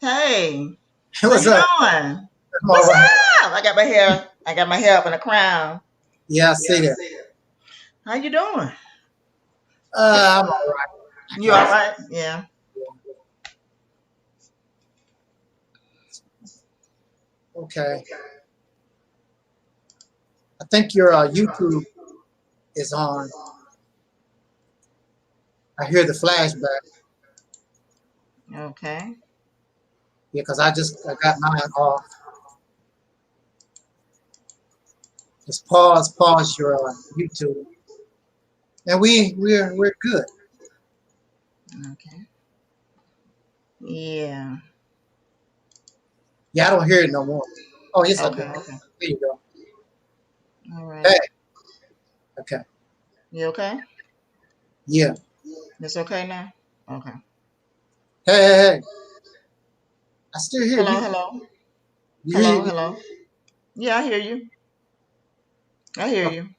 Hey, What's how you up? doing? What's up? I got my hair up in a crown. Yeah, I see that. How you doing? I'm all right. You all right? Yeah. Okay. I think your YouTube is on. I hear the flashback. Okay. Yeah, because I got mine off. Just pause your YouTube, and we're good. Okay. Yeah. Yeah, I don't hear it no more. Oh, yes, Okay. I do. Okay. There you go. All right. Hey. Okay. You okay? Yeah. It's okay now? Okay. Hey. I still hear Hello, you. hello. You Hello, hear me? hello. Yeah, I hear you. I hear you.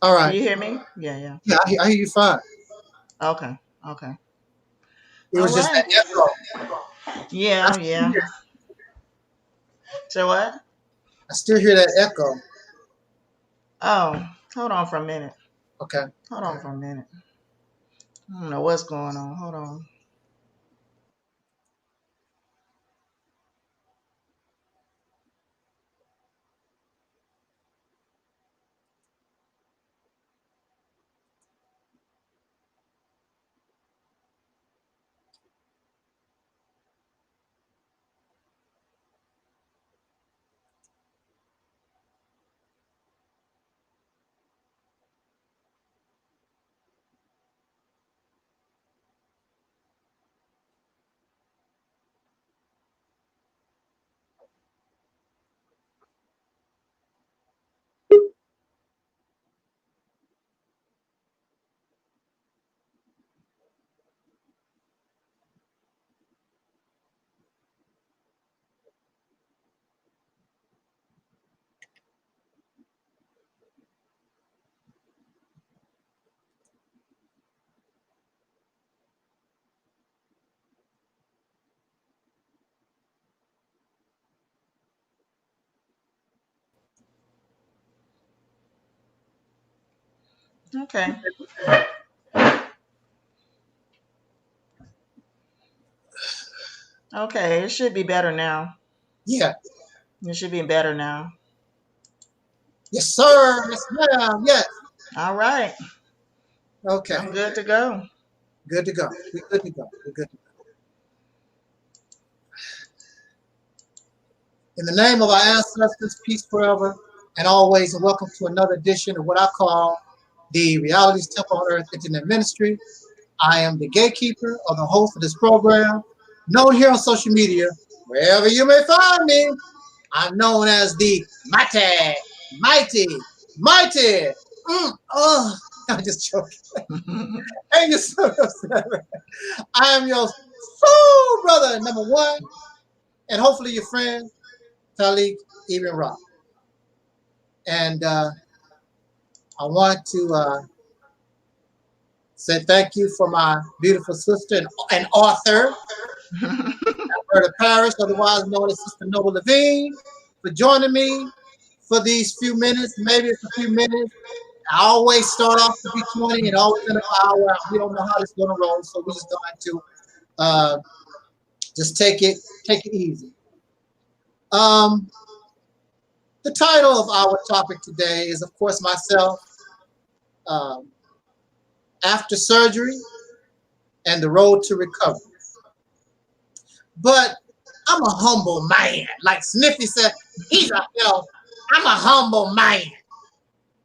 All Do right. you hear me? Yeah. Yeah, I hear you fine. Okay. It was All just that right. echo. Yeah. So what? I still hear that echo. Oh, hold on for a minute. Okay. Hold on for a minute. I don't know what's going on. Hold on. Okay. Okay, it should be better now. Yeah. It should be better now. Yes, sir. Yes, ma'am. Yes. All right. Okay. I'm good to go. Good to go. We're good to go. We're good to go. In the name of our ancestors, peace forever and always, and welcome to another edition of what I call the Reality's Temple on Earth Internet Ministry. I am the gatekeeper or the host of this program, known here on social media, wherever you may find me. I'm known as the mighty. I'm just joking. Angelsnupnup7. I am your soul brother, number one, and hopefully your friend, Taalik, Ibn'rad. And I want to say thank you for my beautiful sister and author, Alberta Parish, otherwise known as Sister Noble Levine, for joining me for these few minutes. Maybe it's a few minutes. I always start off to be 20 and always in an hour. We don't know how this is going to roll, so we're just going to just take it easy. The title of our topic today is, of course, myself, after surgery and the road to recovery. But I'm a humble man. Like SNIFFY said, I'm a humble man.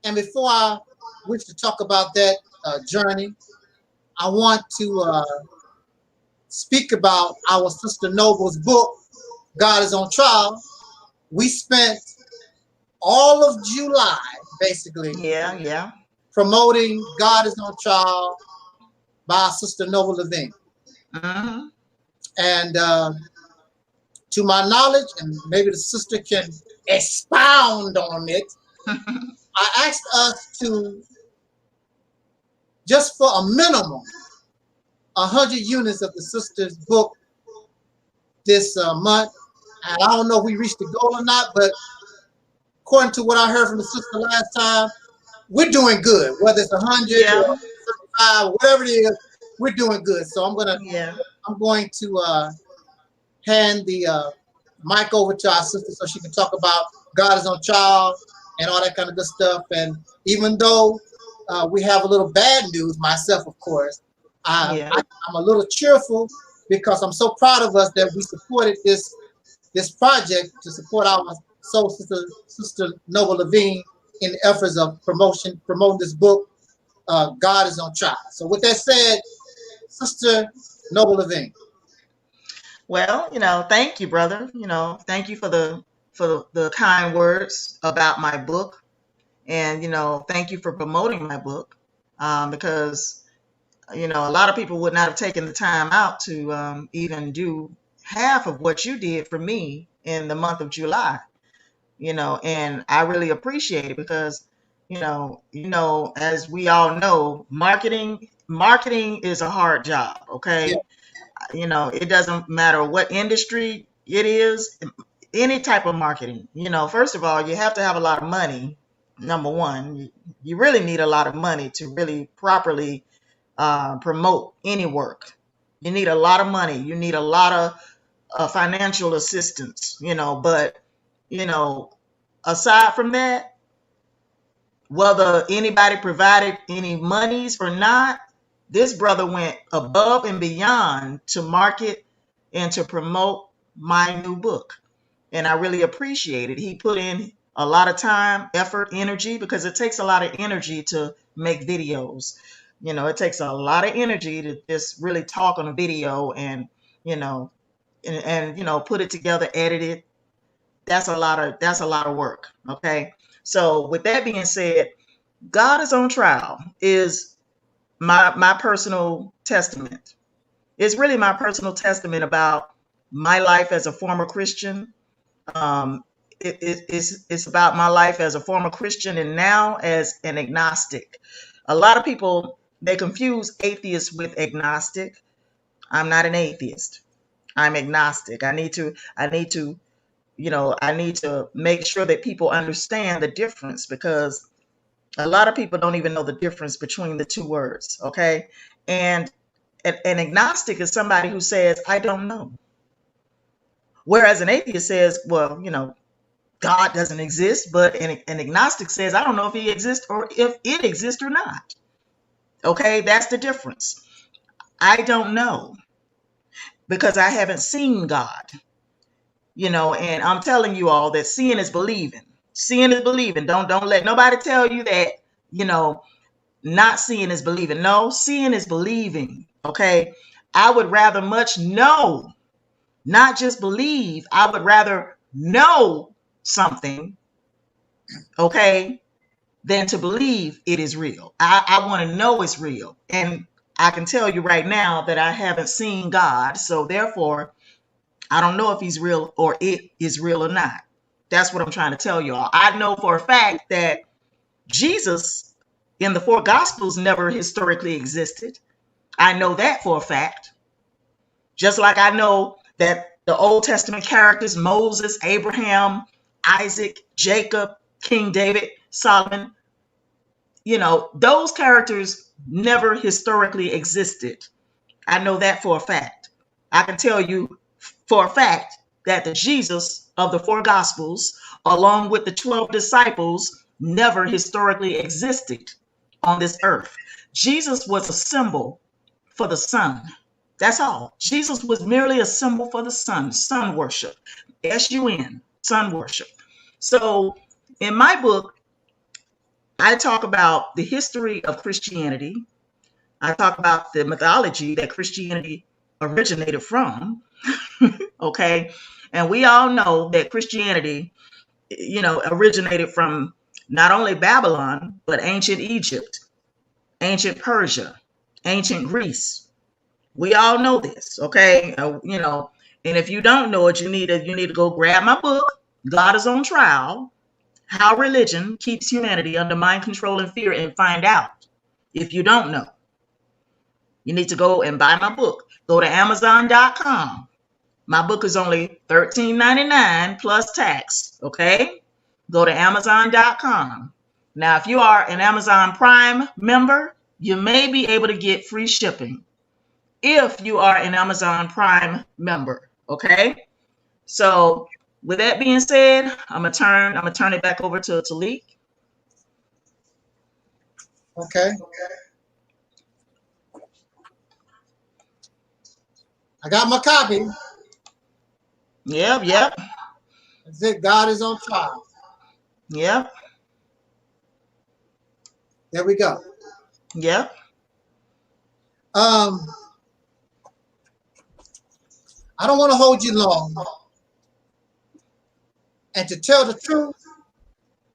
And before I wish to talk about that journey, I want to speak about our Sister Noble's book, God is on Trial. We spent all of July, basically, promoting God is on Trial by Sister Noble Levine. And to my knowledge, and maybe the sister can expound on it, I asked us to, just for a minimum, 100 units of the sister's book this month. And I don't know if we reached the goal or not, but according to what I heard from the sister last time, we're doing good. Whether it's 100 or 35 or whatever it is, we're doing good. So I'm going to hand the mic over to our sister so she can talk about God is on trial and all that kind of good stuff. And even though we have a little bad news, myself, of course, I'm a little cheerful because I'm so proud of us that we supported this project to support our soul sister Noble Levine in the efforts of promoting this book, God is on trial. So with that said, Sister Noble Levine. Well, thank you, brother. Thank you for the kind words about my book, and thank you for promoting my book, because a lot of people would not have taken the time out to even do half of what you did for me in the month of July. And I really appreciate it because as we all know, marketing is a hard job. Okay. Yeah. It doesn't matter what industry it is, any type of marketing. First of all, you have to have a lot of money. Number one, you really need a lot of money to really properly promote any work. You need a lot of money. You need a lot of financial assistance, but aside from that, whether anybody provided any monies or not, this brother went above and beyond to market and to promote my new book. And I really appreciate it. He put in a lot of time, effort, energy, because it takes a lot of energy to make videos. It takes a lot of energy to just really talk on a video and, put it together, edit it. That's a lot of work. Okay. So with that being said, God is on trial is my personal testament. It's really my personal testament about my life as a former Christian. It's about my life as a former Christian and now as an agnostic. A lot of people, they confuse atheist with agnostic. I'm not an atheist. I'm agnostic. I need to make sure that people understand the difference, because a lot of people don't even know the difference between the two words. Okay. And an agnostic is somebody who says, I don't know. Whereas an atheist says, well, God doesn't exist, but an agnostic says, I don't know if he exists or if it exists or not. Okay. That's the difference. I don't know because I haven't seen God. And I'm telling you all that seeing is believing. Seeing is believing. Don't let nobody tell you that, not seeing is believing. No, seeing is believing. Okay. I would rather much know, not just believe. I would rather know something, okay, than to believe it is real. I want to know it's real. And I can tell you right now that I haven't seen God. So therefore, I don't know if he's real or it is real or not. That's what I'm trying to tell you all. I know for a fact that Jesus in the 4 Gospels never historically existed. I know that for a fact. Just like I know that the Old Testament characters, Moses, Abraham, Isaac, Jacob, King David, Solomon, those characters never historically existed. I know that for a fact. I can tell you for a fact that the Jesus of the 4 Gospels, along with the 12 disciples, never historically existed on this earth. Jesus was a symbol for the sun. That's all. Jesus was merely a symbol for the sun worship. S-U-N, sun worship. So in my book, I talk about the history of Christianity. I talk about the mythology that Christianity originated from. Okay. And we all know that Christianity, originated from not only Babylon, but ancient Egypt, ancient Persia, ancient Greece, We all know this, okay? You know, and if you don't know it, you need to go grab my book, God is on Trial, How Religion Keeps Humanity Under Mind Control and Fear, and find out. If you don't know, you need to go and buy my book. Go to Amazon.com. My book is only $13.99 plus tax, okay? Go to Amazon.com. Now, if you are an Amazon Prime member, you may be able to get free shipping if you are an Amazon Prime member, okay? So with that being said, I'm gonna turn it back over to Taalik. Okay. I got my copy. Yep. That's it. God is on Trial. Yep. There we go. Yep. I don't want to hold you long. And to tell the truth,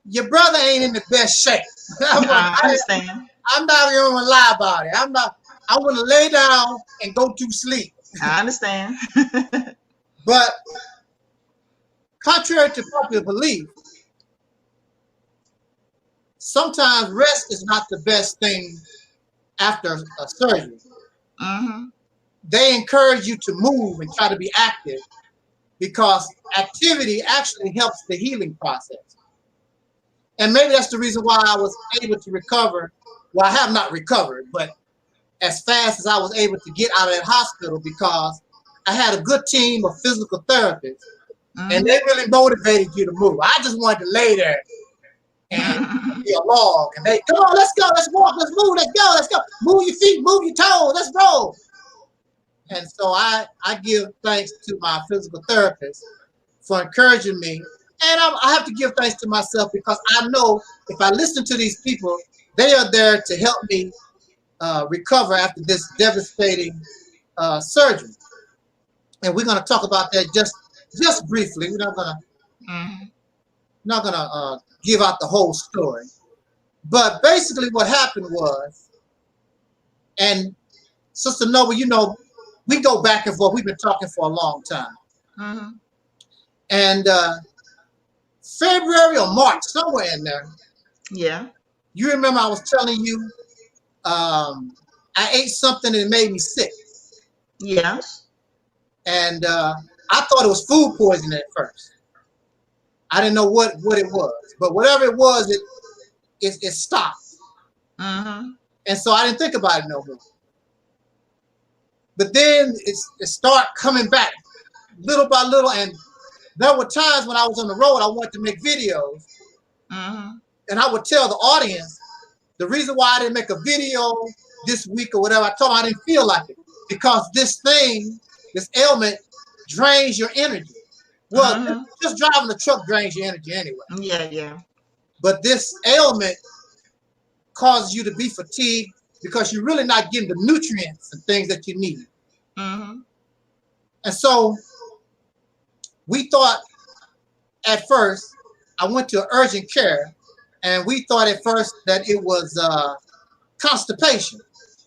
your brother ain't in the best shape. I understand. I'm not even gonna lie about it. I want to lay down and go to sleep. I understand. But contrary to popular belief, sometimes rest is not the best thing after a surgery. Mm-hmm. They encourage you to move and try to be active because activity actually helps the healing process. And maybe that's the reason why I was able to recover. Well, I have not recovered, but as fast as I was able to get out of that hospital, because I had a good team of physical therapists, and they really motivated you to move. I just wanted to lay there and be a log, and they, come on, let's go, let's walk, let's move, let's go, move your feet, move your toes, let's roll. And so I give thanks to my physical therapist for encouraging me, and I have to give thanks to myself because I know if I listen to these people, they are there to help me recover after this devastating surgery. And we're going to talk about that just briefly. We're not gonna give out the whole story. But basically what happened was, and Sister Nova, you know, we go back and forth. We've been talking for a long time. And February or March, somewhere in there. Yeah. You remember I was telling you I ate something and it made me sick. Yeah. And I thought it was food poisoning at first. I didn't know what it was, but whatever it was, it stopped. And so I didn't think about it no more. But then it started coming back little by little, and there were times when I was on the road, I wanted to make videos, and I would tell the audience the reason why I didn't make a video this week or whatever. I told them I didn't feel like it because this ailment drains your energy. Well, just driving the truck drains your energy anyway. Yeah. But this ailment causes you to be fatigued because you're really not getting the nutrients and things that you need. And so we thought at first, I went to urgent care, and we thought at first that it was constipation.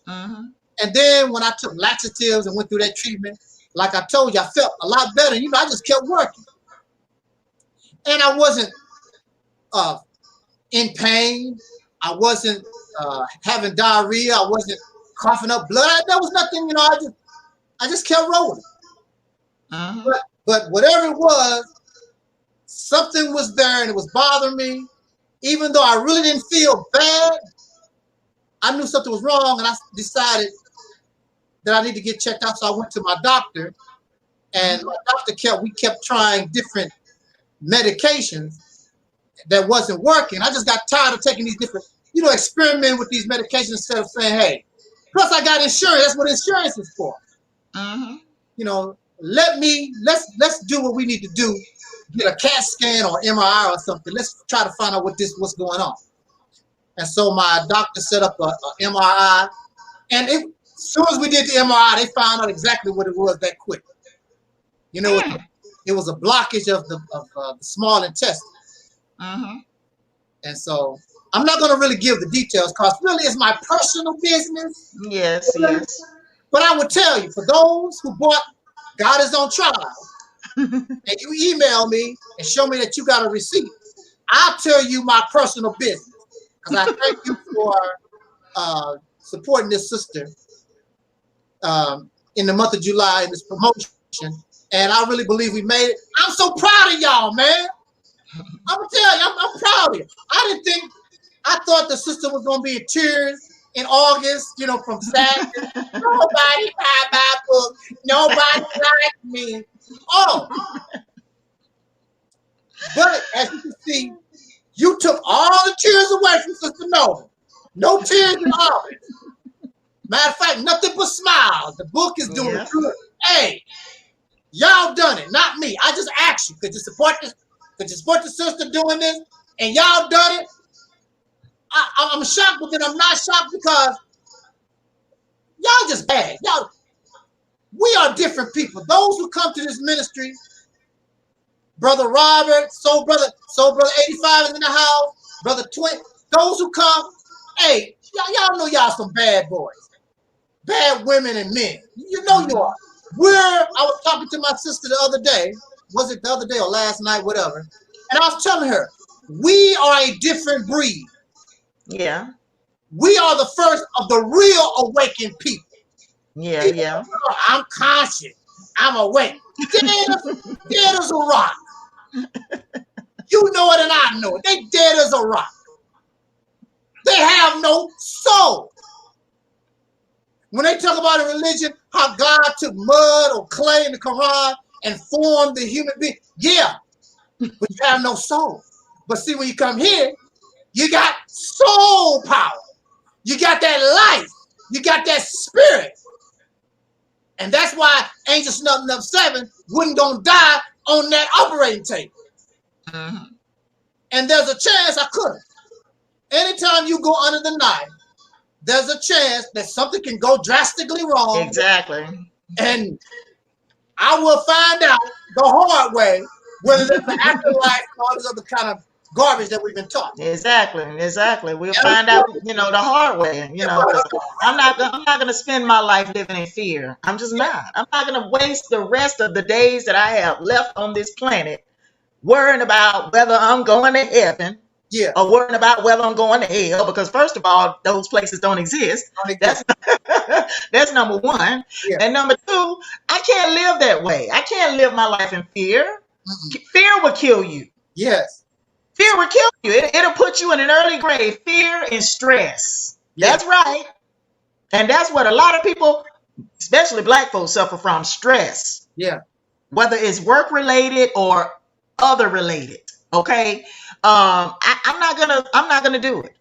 And then when I took laxatives and went through that treatment, like I told you, I felt a lot better. You know, I just kept working. And I wasn't in pain. I wasn't having diarrhea. I wasn't coughing up blood. There was nothing, you know, I just kept rolling. But whatever it was, something was there and it was bothering me. Even though I really didn't feel bad, I knew something was wrong, and I decided that I need to get checked out. So I went to my doctor, and my doctor kept trying different medications that wasn't working. I just got tired of taking these different, you know, experimenting with these medications instead of saying, hey, plus I got insurance. That's what insurance is for. You know, let's do what we need to do. Get a CAT scan or MRI or something. Let's try to find out what's going on. And so my doctor set up a MRI, and as soon as we did the MRI, they found out exactly what it was that quick. You know, it was a blockage of the small intestine. And so I'm not going to really give the details because really it's my personal business. Yes. But I would tell you, for those who bought God is on Trial, and you email me and show me that you got a receipt, I'll tell you my personal business. Because I thank you for supporting this sister in the month of July in this promotion. And I really believe we made it. I'm so proud of y'all, man. I'm gonna tell you, I'm proud of you. I thought the sister was gonna be in tears in August, you know, from sadness. Nobody buy my book. Nobody liked me. Oh. But as you can see, you took all the tears away from Sister Nova. No tears in August. Matter of fact, nothing but smiles. The book is doing good. Hey, y'all done it, not me. I just asked you, could you support this? Could you support the sister doing this? And y'all done it. I'm shocked, but then I'm not shocked because y'all just bad. Y'all, we are different people. Those who come to this ministry, Brother Robert, Soul Brother 85 is in the house, Brother Twin, those who come, hey, y'all know y'all some bad boys. Bad women and men. You know you are. I was talking to my sister the other day. Was it the other day or last night, whatever? And I was telling her, we are a different breed. Yeah. We are the first of the real awakened people. Yeah, yeah. I'm conscious. I'm awake. Dead as a rock. You know it and I know it. They dead as a rock. They have no soul. When they talk about a religion, how God took mud or clay in the Quran and formed the human being, yeah, but you have no soul. But see, when you come here, you got soul power. You got that life. You got that spirit. And that's why Angelsnupnup7 wasn't going to die on that operating table. Mm-hmm. And there's a chance I could. Anytime you go under the knife, there's a chance that something can go drastically wrong. Exactly. And I will find out the hard way whether there's an afterlife and all this other kind of garbage that we've been taught. Exactly. We'll find out, the hard way. I'm not gonna spend my life living in fear. I'm just not. I'm not gonna waste the rest of the days that I have left on this planet worrying about whether I'm going to heaven. Yeah. Or worrying about whether I'm going to hell, because first of all, those places don't exist. That's number one. Yeah. And number two, I can't live that way. I can't live my life in fear. Mm-hmm. Fear will kill you. Yes. Fear will kill you. It'll put you in an early grave. Fear and stress. Yeah. That's right. And that's what a lot of people, especially Black folks, suffer from, stress. Yeah. Whether it's work related or other related. Okay. I'm not gonna do it.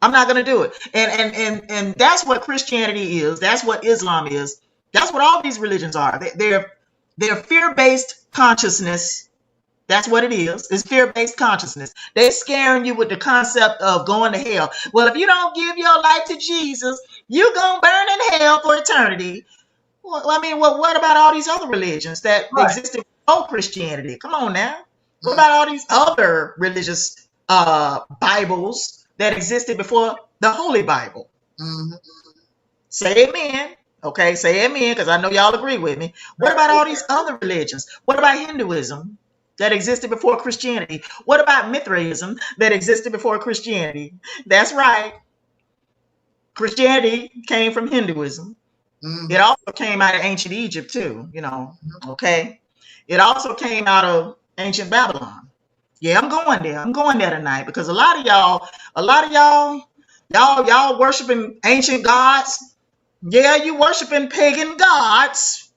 I'm not gonna do it. And that's what Christianity is. That's what Islam is. That's what all these religions are. They're fear-based consciousness. That's what it is. It's fear-based consciousness. They're scaring you with the concept of going to hell. Well, if you don't give your life to Jesus, you're gonna burn in hell for eternity. Well, what about all these other religions that existed before Christianity? Come on now. What about all these other religious Bibles that existed before the Holy Bible? Mm-hmm. Say amen. Okay, say amen, because I know y'all agree with me. What about all these other religions? What about Hinduism that existed before Christianity? What about Mithraism that existed before Christianity? That's right. Christianity came from Hinduism. Mm-hmm. It also came out of ancient Egypt too, okay? It also came out of ancient Babylon. Yeah, I'm going there. I'm going there tonight because a lot of y'all worshiping ancient gods. Yeah, you worshiping pagan gods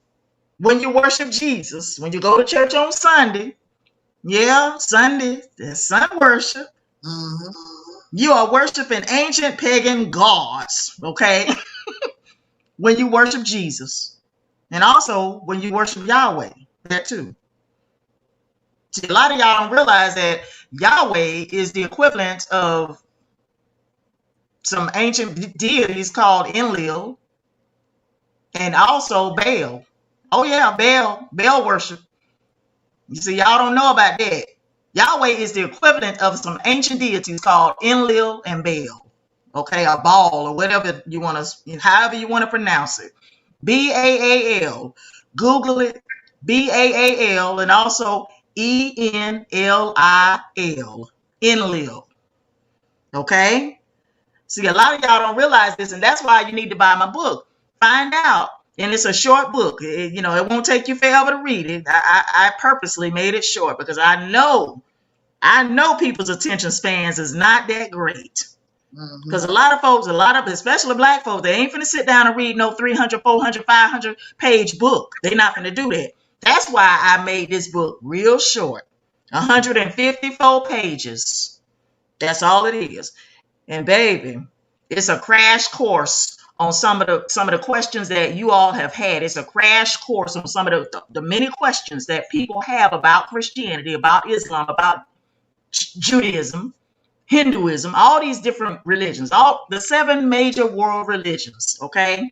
when you worship Jesus. When you go to church on Sunday. Yeah, Sunday, that's sun worship. Mm-hmm. You are worshiping ancient pagan gods, okay? When you worship Jesus. And also when you worship Yahweh, that too. See, a lot of y'all don't realize that Yahweh is the equivalent of some ancient deities called Enlil and also Baal. Oh yeah, Baal worship. You see, y'all don't know about that. Yahweh is the equivalent of some ancient deities called Enlil and Baal. Okay, or Baal or whatever you want to, however you want to pronounce it. B-A-A-L. Google it, B-A-A-L, and also E-N-L-I-L, Enlil. Okay? See, a lot of y'all don't realize this, and that's why you need to buy my book. Find out. And it's a short book. It won't take you forever to read it. I purposely made it short because I know people's attention spans is not that great. Because a lot of folks, especially black folks, they ain't finna sit down and read no 300, 400, 500 page book. They're not finna do that. That's why I made this book real short. 154 pages. That's all it is. And baby, it's a crash course on some of the questions that you all have had. It's a crash course on some of the many questions that people have about Christianity, about Islam, about Judaism, Hinduism, all these different religions, all the 7 major world religions. Okay,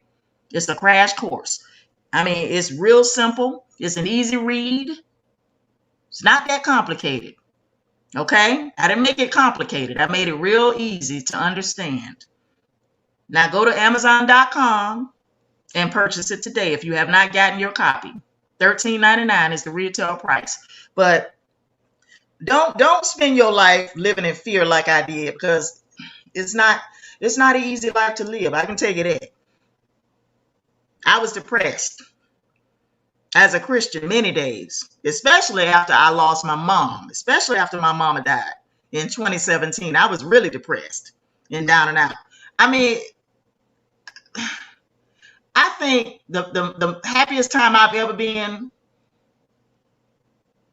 it's a crash course. I mean, it's real simple. It's an easy read. It's not that complicated. Okay, I didn't make it complicated. I made it real easy to understand. Now go to Amazon.com and purchase it today if you have not gotten your copy. $13.99 is the retail price. But don't spend your life living in fear like I did, because it's not an easy life to live. I can tell you that. I was depressed as a Christian many days, especially after I lost my mom, especially after my mama died in 2017. I was really depressed and down and out. I mean, I think the happiest time I've ever been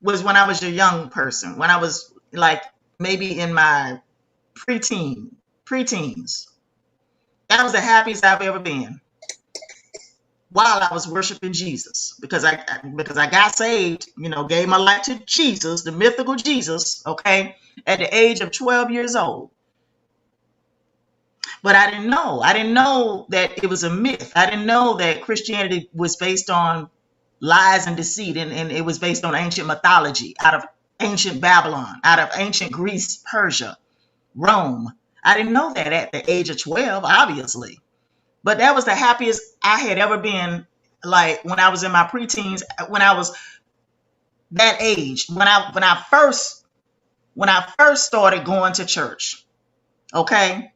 was when I was a young person, when I was like maybe in my preteens. That was the happiest I've ever been, while I was worshiping Jesus, because I got saved, gave my life to Jesus, the mythical Jesus, okay, at the age of 12 years old. But I didn't know that it was a myth. I didn't know that Christianity was based on lies and deceit, and it was based on ancient mythology, out of ancient Babylon, out of ancient Greece, Persia, Rome. I didn't know that at the age of 12, obviously. But that was the happiest I had ever been, like when I was in my preteens, when I was that age, when I first started going to church. Okay?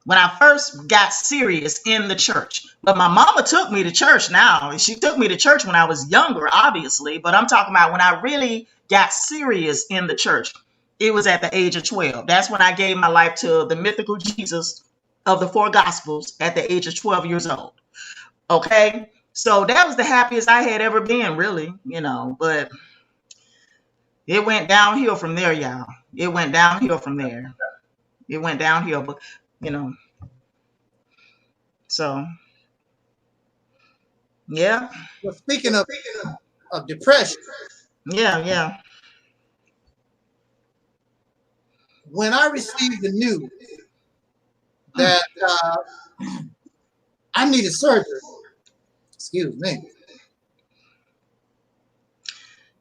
When I first got serious in the church. But my mama took me to church now. She took me to church when I was younger, obviously. But I'm talking about when I really got serious in the church. It was at the age of 12. That's when I gave my life to the mythical Jesus of the 4 Gospels at the age of 12 years old. Okay? So that was the happiest I had ever been, really, but it went downhill from there, y'all. It went downhill from there. It went downhill, but, so, yeah. Well, speaking of depression. Yeah. When I received the news that I needed surgery. Excuse me.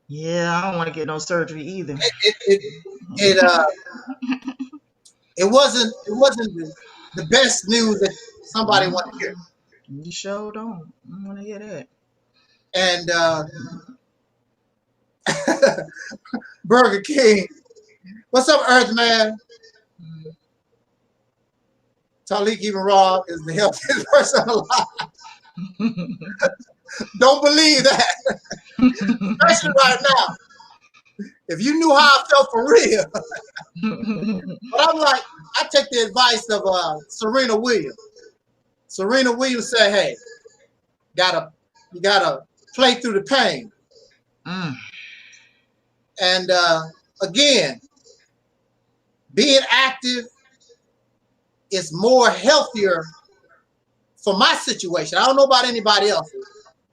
Yeah, I don't want to get no surgery either. It wasn't the best news that somebody wanted to hear. You sure don't. I want to hear that. And Burger King. What's up, Earth Man? Taalik Ibn'rad is the healthiest person alive. Don't believe that. Especially right now. If you knew how I felt for real. But I'm like, I take the advice of Serena Williams. Serena Williams said, hey, you gotta play through the pain. And again, being active is more healthier for my situation. I don't know about anybody else,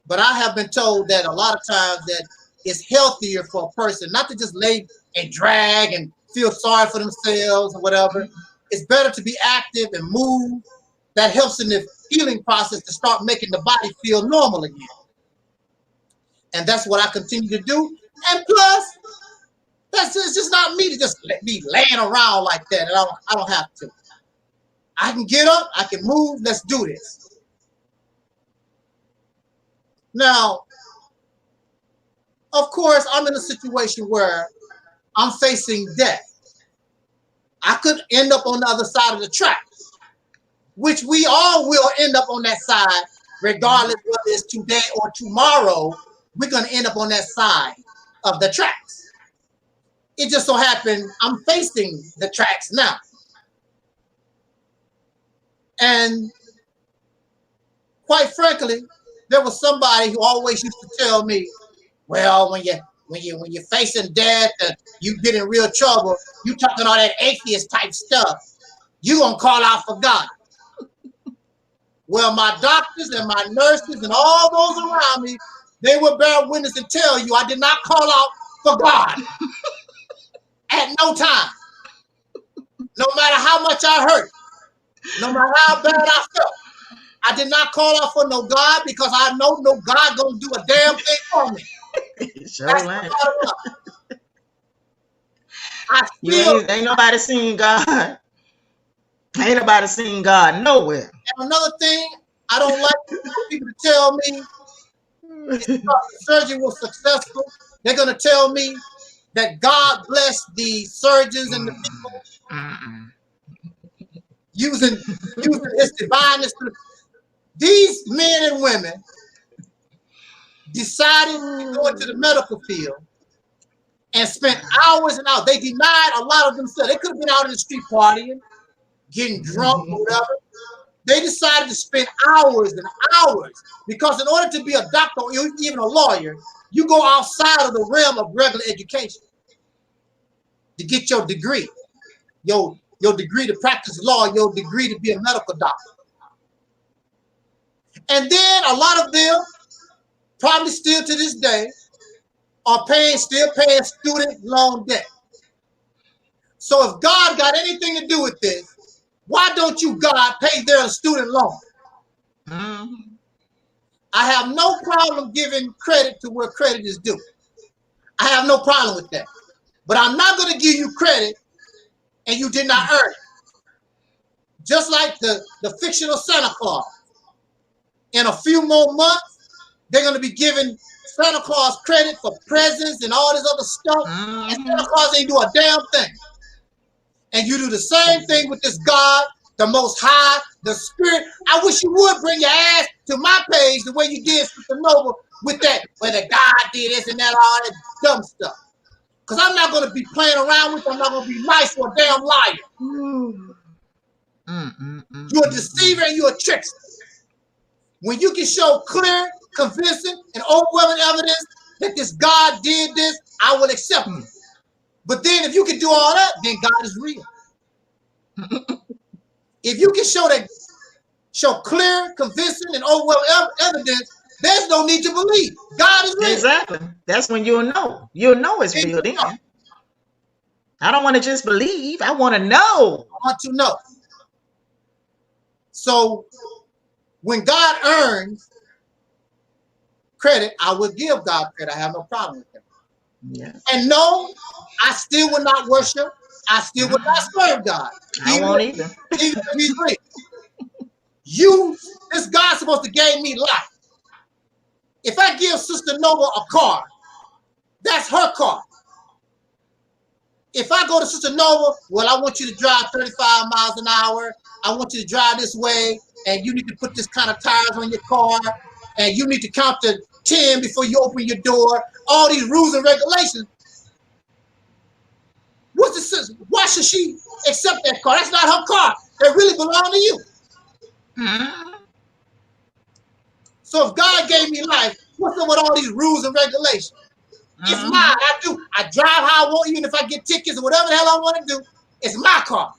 but I have been told that a lot of times that it's healthier for a person not to just lay and drag and feel sorry for themselves or whatever. It's better to be active and move. That helps in the healing process to start making the body feel normal again. And that's what I continue to do. And plus, it's just not me to just be laying around like that. And I don't have to. I can get up, I can move, let's do this. Now, of course, I'm in a situation where I'm facing death. I could end up on the other side of the tracks, which we all will end up on that side, regardless whether it's today or tomorrow. We're going to end up on that side of the tracks. It just so happened I'm facing the tracks now. And quite frankly, there was somebody who always used to tell me, well, when you're facing death and you get in real trouble, you talking all that atheist type stuff, you gonna call out for God. Well, my doctors and my nurses and all those around me, they will bear witness and tell you I did not call out for God at no time. No matter how much I hurt, no matter how bad I felt, I did not call out for no God because I know no God gonna do a damn thing for me. Sure That's ain't. Ain't nobody seen God. Ain't nobody seen God nowhere. And another thing I don't like people to tell me is because the surgery was successful, they're gonna tell me that God blessed the surgeons and the people using his divineness. These men and women decided to go into the medical field and spent hours and hours. They denied a lot of themselves. They could have been out in the street partying, getting drunk or whatever. They decided to spend hours and hours because in order to be a doctor or even a lawyer, you go outside of the realm of regular education to get your degree, your degree to practice law, your degree to be a medical doctor. And then a lot of them, probably still to this day, are still paying student loan debt. So if God got anything to do with this, why don't you, God, pay their student loan? I have no problem giving credit to where credit is due. I have no problem with that. But I'm not going to give you credit and you did not earn it. Just like the fictional Santa Claus. In a few more months, they're going to be giving Santa Claus credit for presents and all this other stuff. And Santa Claus ain't do a damn thing. And you do the same thing with this God, the Most High, the Spirit. I wish you would bring your ass to my page the way you did Sister Nova with that, whether God did this and that, all that dumb stuff. Because I'm not going to be playing around with you. I'm not going to be nice for a damn liar. You're a deceiver and you're a trickster. When you can show clear, convincing, and overwhelming evidence that this God did this, I will accept it. But then if you can do all that, then God is real. If you can show clear, convincing, and overwhelming evidence, there's no need to believe. God is real. Exactly. That's when you'll know. You'll know it's real then. I don't want to just believe. I want to know. I want to know. So when God earns credit, I will give God credit. I have no problem with that. Yeah. And no, I still will not worship. I still will not serve God. I won't either. Even if he's real. This God's supposed to give me life. If I give Sister Nova a car, that's her car. If I go to Sister Nova, well, I want you to drive 35 miles an hour. I want you to drive this way, and you need to put this kind of tires on your car, and you need to count to 10 before you open your door. All these rules and regulations. What's the sense? Why should she accept that car? That's not her car. It really belongs to you. So if God gave me life, what's up with all these rules and regulations? It's mine. I drive how I want, even if I get tickets or whatever the hell I want to do. It's my car.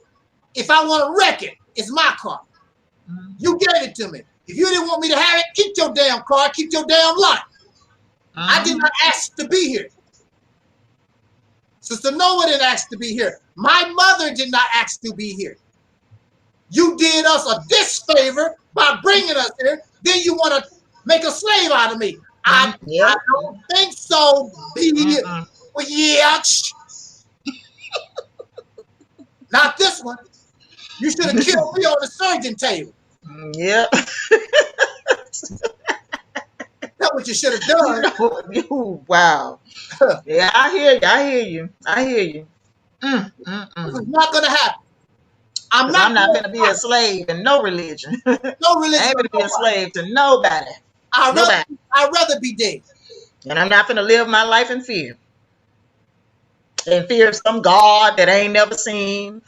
If I want to wreck it, it's my car. You gave it to me. If you didn't want me to have it, keep your damn car, keep your damn life. I did not ask to be here. Sister Noah didn't ask to be here. My mother did not ask to be here. You did us a disfavor by bringing us here. Then you want to make a slave out of me. I don't think so. Yeah. Not this one. You should have killed me on the surgeon table. Yeah. That's what you should have done. Wow. Yeah, I hear you. I hear you. I hear you. It's not going to happen. I'm not not going to be a slave in no religion. No religion. I ain't going to be a slave to nobody. I'd rather be dead. And I'm not going to live my life in fear. In fear of some God that I ain't never seen.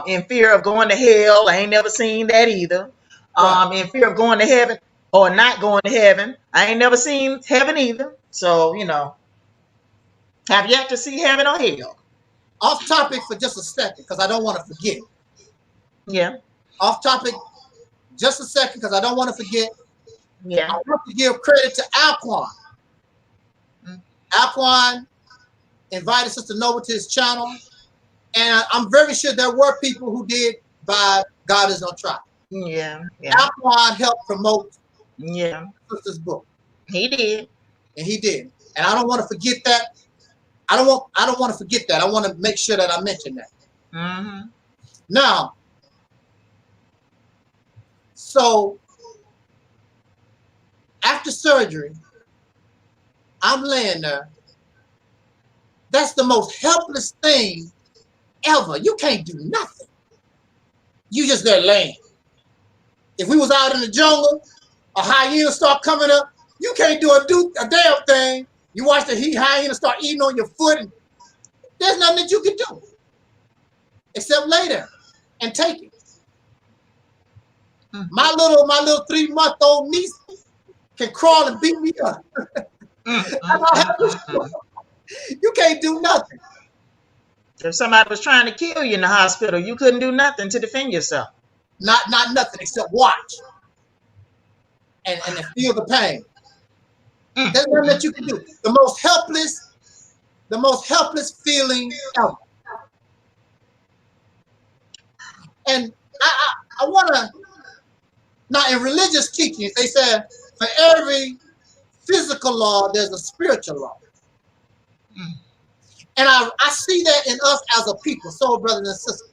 In fear of going to hell. I ain't never seen that either. Right. In fear of going to heaven or not going to heaven. I ain't never seen heaven either. So, you know, have yet to see heaven or hell. Off topic for just a second, because I don't want to forget. Yeah. Off topic just a second, because I don't want to forget. Yeah. I want to give credit to Alquan. Alquan invited Sister Nova to his channel. And I'm very sure there were people who did buy God Is on Trial. Yeah. Alquan helped promote Sister's book. He did. And he did. And I don't want to forget that. I don't want to forget that. I want to make sure that I mention that. Now, so after surgery, I'm laying there. That's the most helpless thing ever. You can't do nothing. You just there laying. If we was out in the jungle, a hyena start coming up, you can't do a damn thing. You watch the hyena start eating on your foot, and there's nothing that you can do except lay there and take it. My little 3-month-old niece can crawl and beat me up. You can't do nothing. If somebody was trying to kill you in the hospital, you couldn't do nothing to defend yourself. Not nothing except watch and feel the pain. There's nothing that you can do. The most helpless feeling ever. And I want to, now in religious teachings, they said for every physical law, there's a spiritual law. And I see that in us as a people, soul brothers and sisters.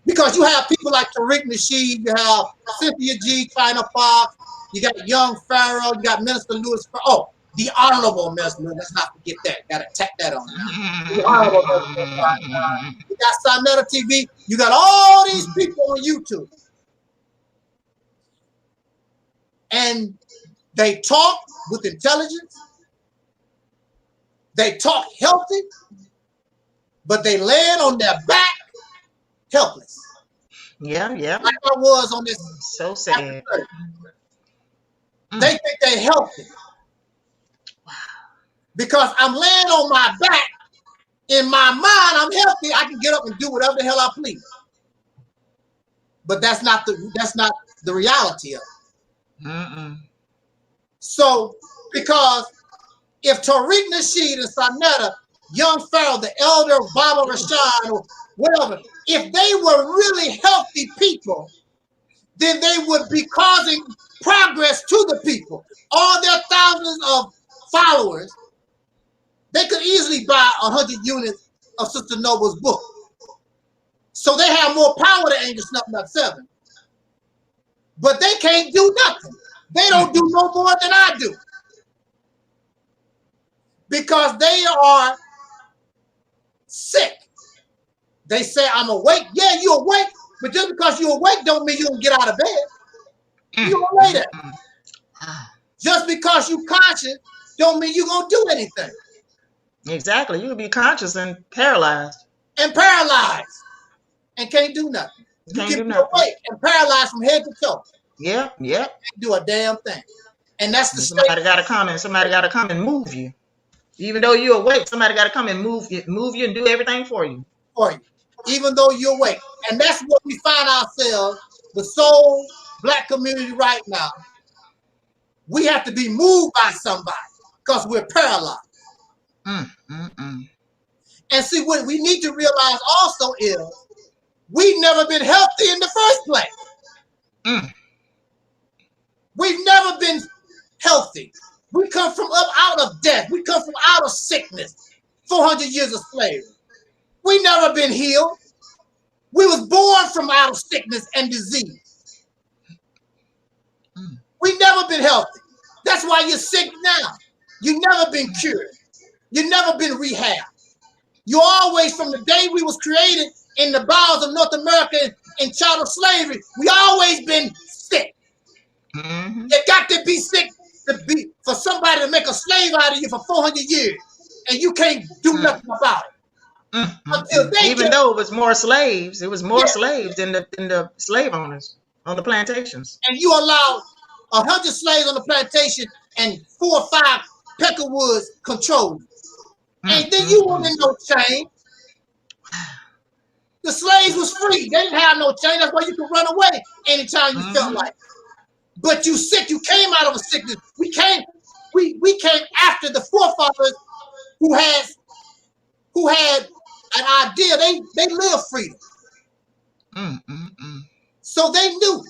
Because you have people like Tariq Nasheed, you have Cynthia G, China Fox, you got Young Pharaoh, you got Minister Lewis. Oh, the Honorable Minister Lewis. Let's not forget that. Got to tack that on. The Honorable Minister Lewis. You got Sinetta TV. You got all these people on YouTube. And they talk with intelligence. They talk healthy, but they land on their back helpless. Yeah. Like I was on this. So sad. They think they're healthy. Because I'm laying on my back. In my mind, I'm healthy. I can get up and do whatever the hell I please. But that's not the reality of it. So, because if Tariq Nasheed and Sinetta, Young Pharaoh, the elder Baba Rashan, or whatever, if they were really healthy people, then they would be causing progress to the people. All their thousands of followers, they could easily buy 100 units of Sister Nova's book. So they have more power than Angelsnupnup7. But they can't do nothing. They don't do no more than I do. Because they are sick. They say, I'm awake. Yeah, you're awake. But just because you're awake don't mean you don't get out of bed. You don't lay there. Just because you're conscious don't mean you're going to do anything. Exactly. You can be conscious and paralyzed. And can't do nothing. You can be awake and paralyzed from head to toe. Yep. Can't do a damn thing. And that's the somebody got to come and somebody got to come and move you. Even though you're awake, somebody got to come and move you and do everything for you. Even though you're awake. And that's what we find ourselves, the soul black community right now. We have to be moved by somebody because we're paralyzed. And see, what we need to realize also is we've never been healthy in the first place. We've never been healthy. We come from up out of death. We come from out of sickness. 400 years of slavery. We never been healed. We was born from out of sickness and disease. We never been healthy. That's why you're sick now. You never been cured. You never been rehabbed. You always, from the day we was created in the bowels of North America in chattel slavery, we always been sick. Mm-hmm. You got to be sick for somebody to make a slave out of you for 400 years, and you can't do nothing about it. Until they Even though it was more slaves, it was more slaves than the slave owners on the plantations. And you allow 100 slaves on the plantation and 4 or 5 peckerwoods control. And then you wanted no change. The slaves was free. They didn't have no change. That's why you could run away anytime you felt like it. But you sick. You came out of a sickness. We came after the forefathers who had an idea. They lived freedom. So they knew.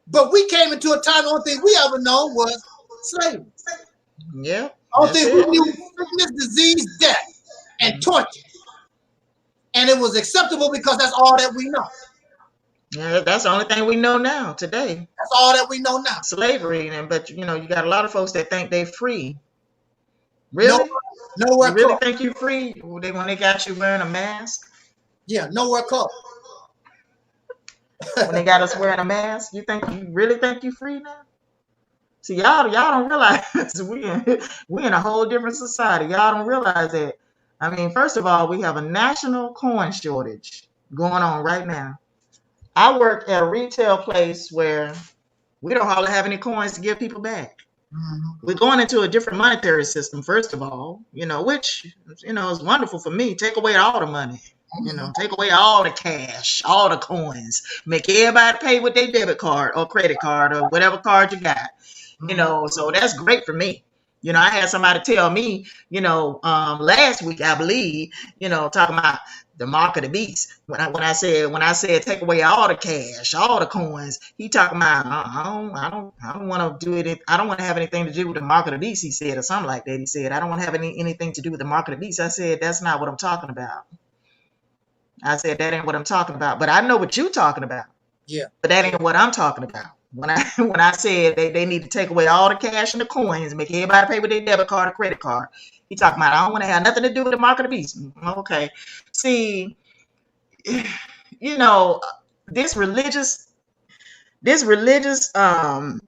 But we came into a time, the only thing we ever known was slavery. Yeah. Only thing we knew was sickness, disease, death, and torture. And it was acceptable because that's all that we know. Yeah, that's the only thing we know now, today. That's all that we know now. Slavery. But, you got a lot of folks that think they're free. Really? Nowhere you really close. think you're free when they got you wearing a mask? Yeah, nowhere close. When they got us wearing a mask, you really think you're free now? See, y'all don't realize we in a whole different society. Y'all don't realize that. I mean, first of all, we have a national corn shortage going on right now. I work at a retail place where we don't hardly have any coins to give people back. We're going into a different monetary system, first of all, which, is wonderful for me. Take away all the money, take away all the cash, all the coins, make everybody pay with their debit card or credit card or whatever card you got, so that's great for me. I had somebody tell me, last week, I believe, talking about the mark of the beast. When I said take away all the cash, all the coins, he talking about I don't want to do it. I don't want to have anything to do with the mark of the beast. He said, or something like that. He said, I don't want to have anything to do with the mark of the beast. I said, that's not what I'm talking about. I said, that ain't what I'm talking about. But I know what you're talking about. Yeah. But that ain't what I'm talking about. When I said they need to take away all the cash and the coins and make everybody pay with their debit card or credit card, he talking about, I don't want to have nothing to do with the mark of the beast. Okay. See, this religious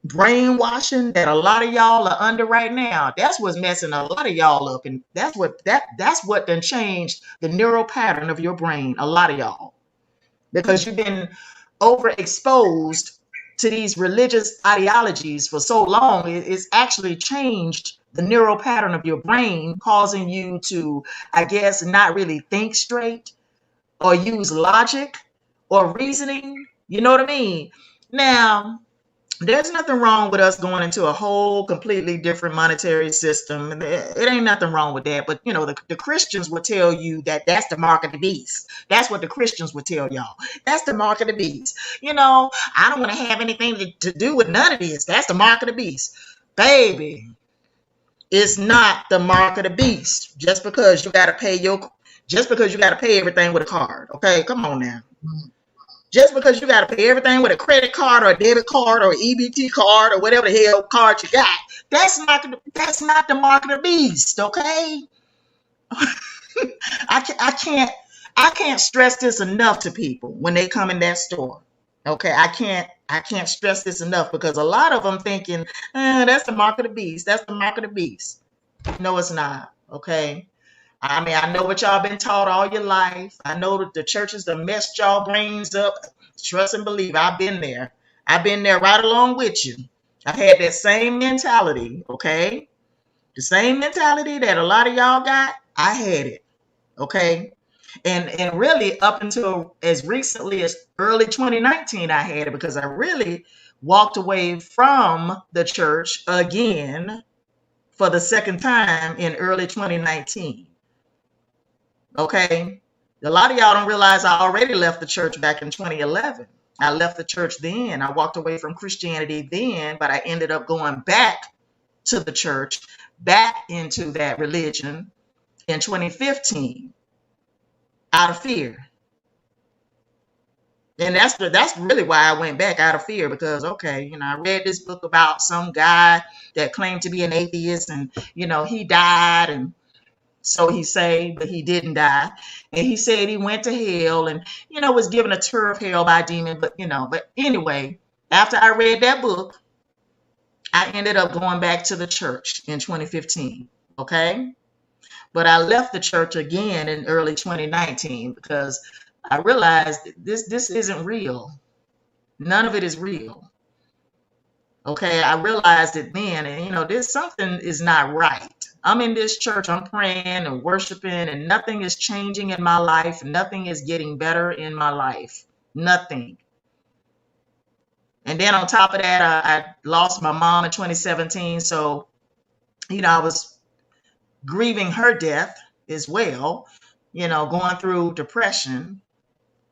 brainwashing that a lot of y'all are under right now, that's what's messing a lot of y'all up. And that's what done changed the neural pattern of your brain, a lot of y'all. Because you've been overexposed to these religious ideologies for so long, it's actually changed the neural pattern of your brain, causing you to, I guess, not really think straight or use logic or reasoning. You know what I mean? Now, there's nothing wrong with us going into a whole completely different monetary system. It ain't nothing wrong with that. But, the Christians would tell you that that's the mark of the beast. That's what the Christians would tell y'all. That's the mark of the beast. I don't want to have anything to do with none of this. That's the mark of the beast. Baby, it's not the mark of the beast. Just because you got to pay everything with a card. Okay, come on now. Just because you got to pay everything with a credit card or a debit card or EBT card or whatever the hell card you got, that's not the mark of the beast, okay? I can't stress this enough to people when they come in that store. Okay, I can't stress this enough, because a lot of them thinking, that's the mark of the beast. That's the mark of the beast. No, it's not. Okay. I mean, I know what y'all been taught all your life. I know that the churches that messed y'all brains up. Trust and believe. I've been there. I've been there right along with you. I had that same mentality, okay? The same mentality that a lot of y'all got, I had it, okay? And really up until as recently as early 2019, I had it, because I really walked away from the church again for the second time in early 2019. Okay, a lot of y'all don't realize I already left the church back in 2011. I left the church then. I walked away from Christianity then, but I ended up going back to the church, back into that religion in 2015 out of fear. And that's really why I went back, out of fear, because okay, you know, I read this book about some guy that claimed to be an atheist, and you know, he died, and so he say, but he didn't die. And he said he went to hell and, you know, was given a tour of hell by a demon. But, you know, but anyway, after I read that book, I ended up going back to the church in 2015. Okay. But I left the church again in early 2019 because I realized this isn't real. None of it is real. Okay, I realized it then, and you know, there's something is not right. I'm in this church, I'm praying and worshiping, and nothing is changing in my life. Nothing is getting better in my life. Nothing. And then on top of that, I lost my mom in 2017. So, you know, I was grieving her death as well, you know, going through depression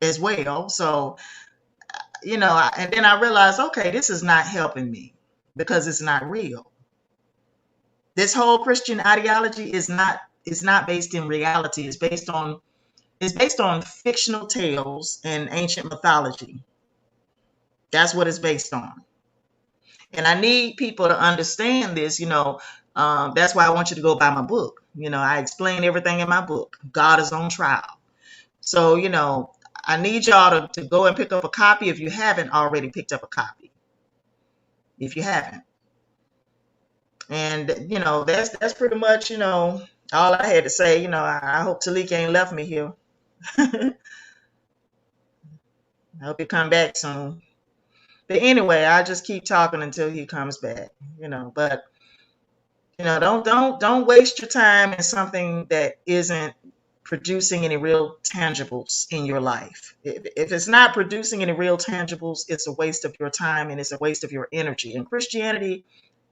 as well. So, you know, and then I realized, okay, this is not helping me because it's not real. This whole Christian ideology is not based in reality. It's based on fictional tales and ancient mythology. That's what it's based on. And I need people to understand this, you know. That's why I want you to go buy my book. You know, I explain everything in my book. God is on trial. So, you know, I need y'all to go and pick up a copy if you haven't already picked up a copy. If you haven't. And, you know, that's pretty much, you know, all I had to say. You know, I hope Taalik ain't left me here. I hope he come back soon. But anyway, I just keep talking until he comes back, you know. But, you know, don't waste your time in something that isn't producing any real tangibles in your life. If it's not producing any real tangibles, it's a waste of your time and it's a waste of your energy. And Christianity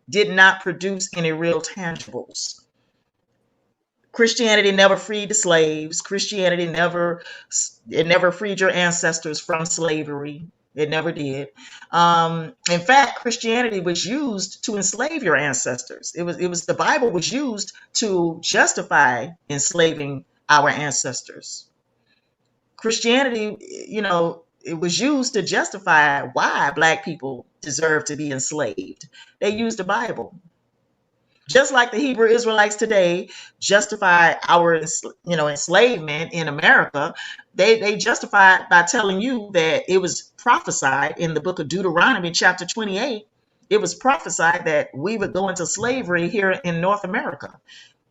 did not produce any real tangibles. Christianity never freed the slaves. Christianity never freed your ancestors from slavery. It never did. In fact, Christianity was used to enslave your ancestors. It was the Bible was used to justify enslaving our ancestors. Christianity, you know, it was used to justify why Black people deserve to be enslaved. They used the Bible. Just like the Hebrew Israelites today justify our, you know, enslavement in America, they justify it by telling you that it was prophesied in the book of Deuteronomy, chapter 28. It was prophesied that we would go into slavery here in North America.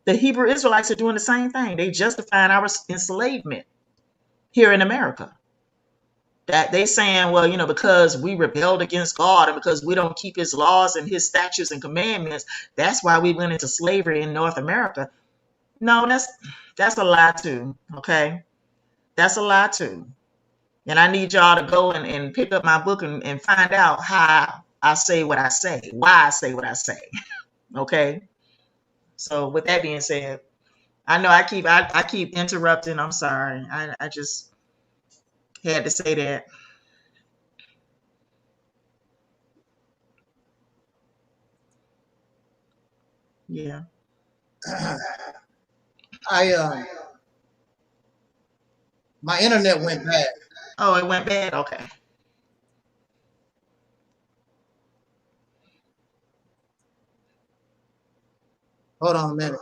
The Hebrew Israelites are doing the same thing. They justifying our enslavement here in America. That they saying, well, you know, because we rebelled against God and because we don't keep his laws and his statutes and commandments, that's why we went into slavery in North America. No, that's a lie too. Okay. That's a lie too. And I need y'all to go and pick up my book and find out how I say what I say, why I say what I say. Okay. So with that being said, I know I keep interrupting. I'm sorry. I just had to say that. Yeah. My internet went bad. Oh, it went bad? Okay. Hold on a minute.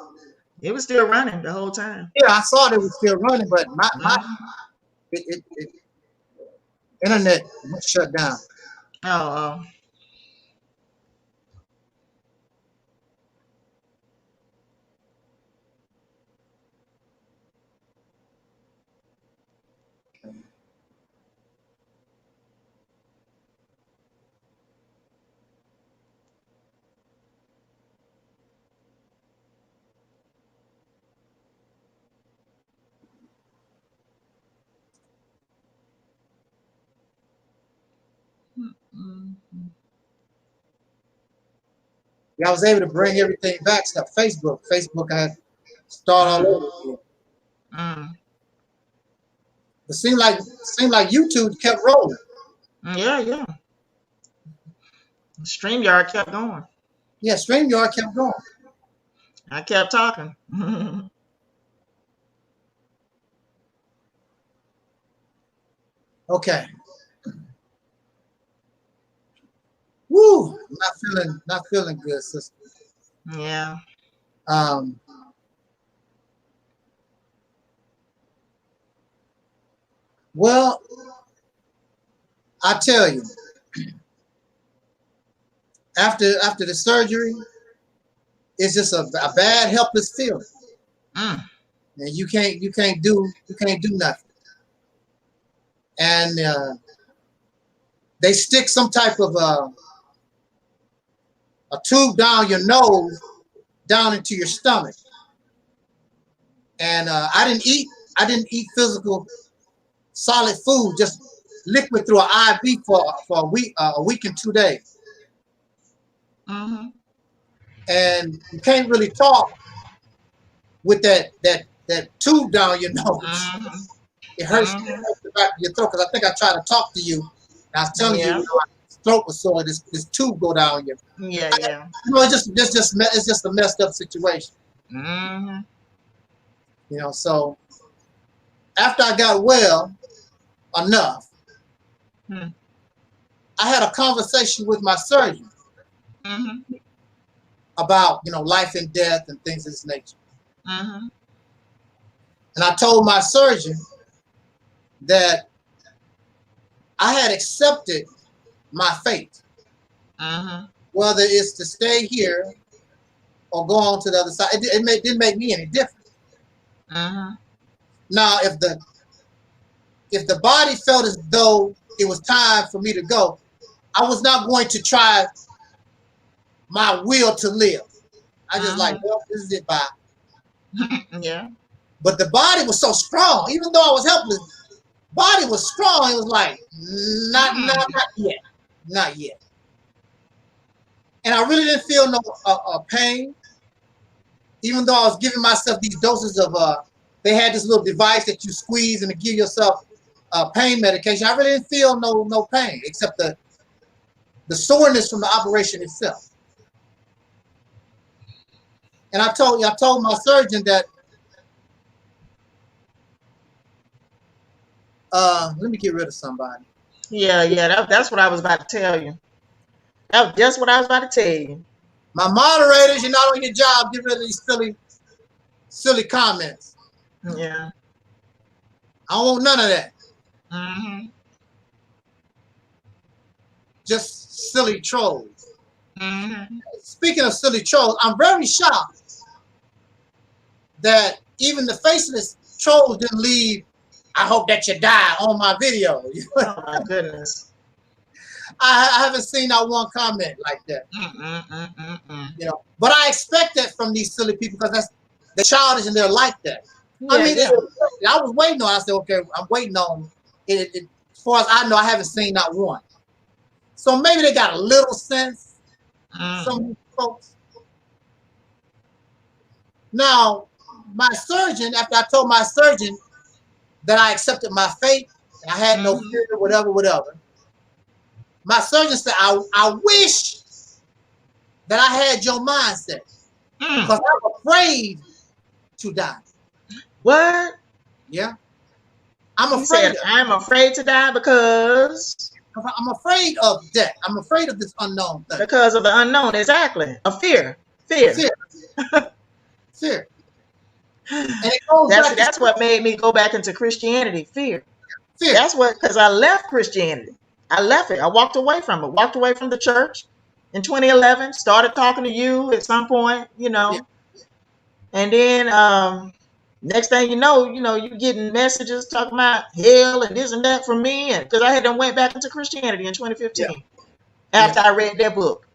It was still running the whole time. Yeah, I saw it was still running, but my internet was shut down. Oh. Yeah, I was able to bring everything back to Facebook. Facebook had started all over. It seemed like YouTube kept rolling. Yeah. StreamYard kept going. Yeah, StreamYard kept going. I kept talking. Okay. Woo, not feeling good, sister. Yeah. Well, I tell you, after the surgery, it's just a bad, helpless feeling, and you can't do nothing. And they stick some type of a tube down your nose, down into your stomach. And I didn't eat physical solid food, just liquid through an IV for a week and 2 days. And you can't really talk with that tube down your nose. It hurts the back of your throat, because I think I tried to talk to you, and I was telling you, my throat was sore. This tube go down your. Yeah. It's just a messed up situation. So after I got well enough, I had a conversation with my surgeon about life and death and things of this nature. And I told my surgeon that I had accepted my fate, whether it's to stay here or go on to the other side. It didn't make me any difference. Now, if the body felt as though it was time for me to go, I was not going to try my will to live. I just well, this is it, bye. Yeah. But the body was so strong, even though I was helpless. Body was strong. It was like not yet. And I really didn't feel no pain, even though I was giving myself these doses of they had this little device that you squeeze and to give yourself pain medication. I really didn't feel no pain, except the soreness from the operation itself. And I told my surgeon that let me get rid of somebody. Yeah. That's what I was about to tell you. That's just what I was about to tell you. My moderators, you're not on your job. Get rid of these silly comments. Yeah. I don't want none of that. Just silly trolls. Speaking of silly trolls, I'm very shocked that even the faceless trolls didn't leave "I hope that you die" on my video. Oh my goodness. I haven't seen not one comment like that. But I expect that from these silly people, because they're childish and they're like that. I was waiting on. I said, okay, I'm waiting on it. As far as I know, I haven't seen not one. So maybe they got a little sense. Some folks. Now, my surgeon, after I told my surgeon that I accepted my fate, and I had no fear, whatever. My surgeon said, I wish that I had your mindset, because I'm afraid to die. What? Yeah. I'm afraid. I'm afraid to die because I'm afraid of death. I'm afraid of this unknown thing. Because of the unknown, exactly. A fear. Fear. And it goes that's what made me go back into Christianity. Fear. That's what, because I left Christianity. I left it. I walked away from it. Walked away from the church in 2011. Started talking to you at some point, And then next thing you know, you're getting messages talking about hell and this and that from me, and because I had went back into Christianity in 2015 after I read that book.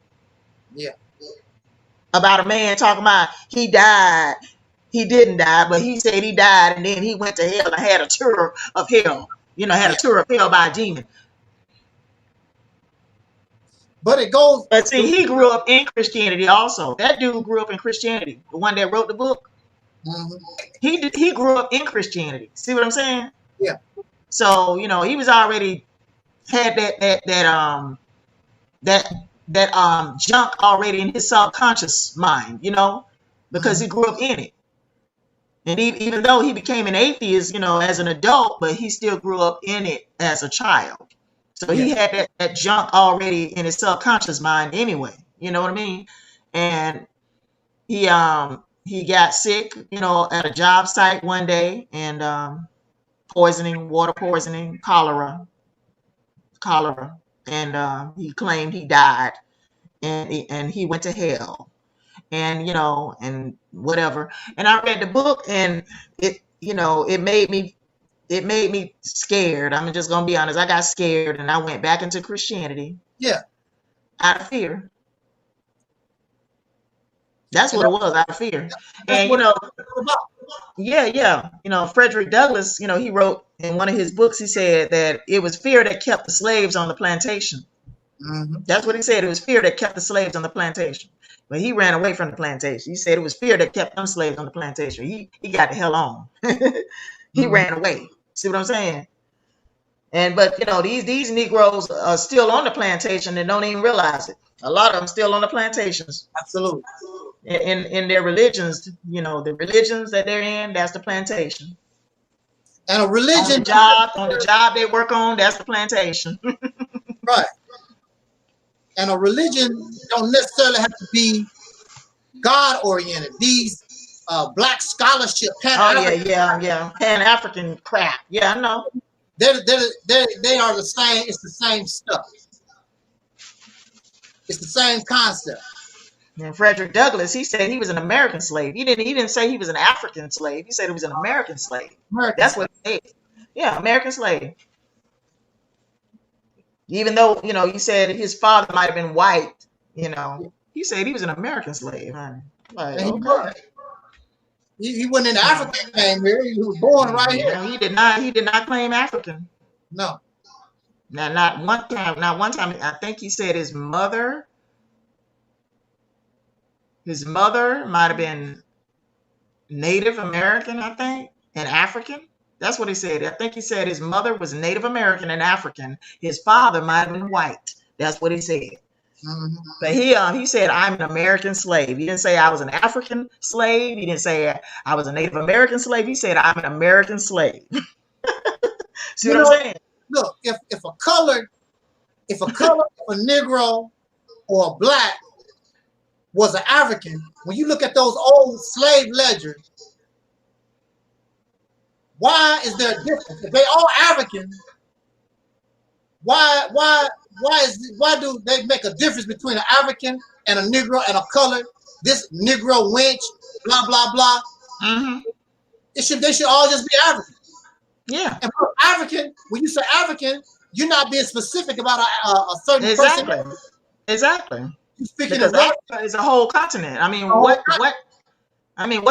About a man talking about he died. He didn't die, but he said he died, and then he went to hell and had a tour of hell. Had a tour of hell by a demon. But it goes. But see, he grew up in Christianity also. That dude grew up in Christianity. The one that wrote the book. He grew up in Christianity. See what I'm saying? Yeah. So he was already had that junk already in his subconscious mind. Because he grew up in it. And even though he became an atheist, as an adult, but he still grew up in it as a child. So he had that junk already in his subconscious mind anyway. You know what I mean? And he got sick, you know, at a job site one day, and water poisoning, cholera, and he claimed he died, and he went to hell, and you know, and whatever. And I read the book, and it, you know, it made me scared. I'm just gonna be honest. I got scared, and I went back into Christianity. Yeah. Out of fear. That's what it was, out of fear. And you know, yeah. You know, Frederick Douglass, you know, he wrote in one of his books, he said that it was fear that kept the slaves on the plantation. Mm-hmm. That's what he said. It was fear that kept the slaves on the plantation. But he ran away from the plantation. He said it was fear that kept them slaves on the plantation. He got the hell on. He ran away. See what I'm saying? But you know, these Negroes are still on the plantation and don't even realize it. A lot of them still on the plantations. Absolutely. In their religions, you know, the religions that they're in, that's the plantation. And a religion on the job they work on, that's the plantation. Right. And a religion don't necessarily have to be God oriented. These black scholarship, Pan-African crap. Yeah, I know. They are the same. It's the same stuff. It's the same concept. And Frederick Douglass, he said he was an American slave. He didn't say he was an African slave. He said he was an American slave. That's what he said. Yeah, American slave. Even though, you know, he said his father might have been white, you know, he said he was an American slave. Like, okay. He wasn't in Africa, came here. He was born right here. He did not claim African. No. Not one time. Not one time. I think he said his mother might have been Native American, I think, and African. That's what he said. I think he said his mother was Native American and African. His father might have been white. That's what he said. Mm-hmm. But he said, I'm an American slave. He didn't say I was an African slave. He didn't say I was a Native American slave. He said, I'm an American slave. See what I'm saying? Look, if a Negro or a black was an African, when you look at those old slave ledgers, why is there a difference? If they all African, why do they make a difference between an African and a Negro and a colored? This Negro wench, blah blah blah. Mm-hmm. They should all just be African. Yeah. And for African, when you say African, you're not being specific about a certain person. Exactly. You're speaking because Africa is a whole continent. I mean, what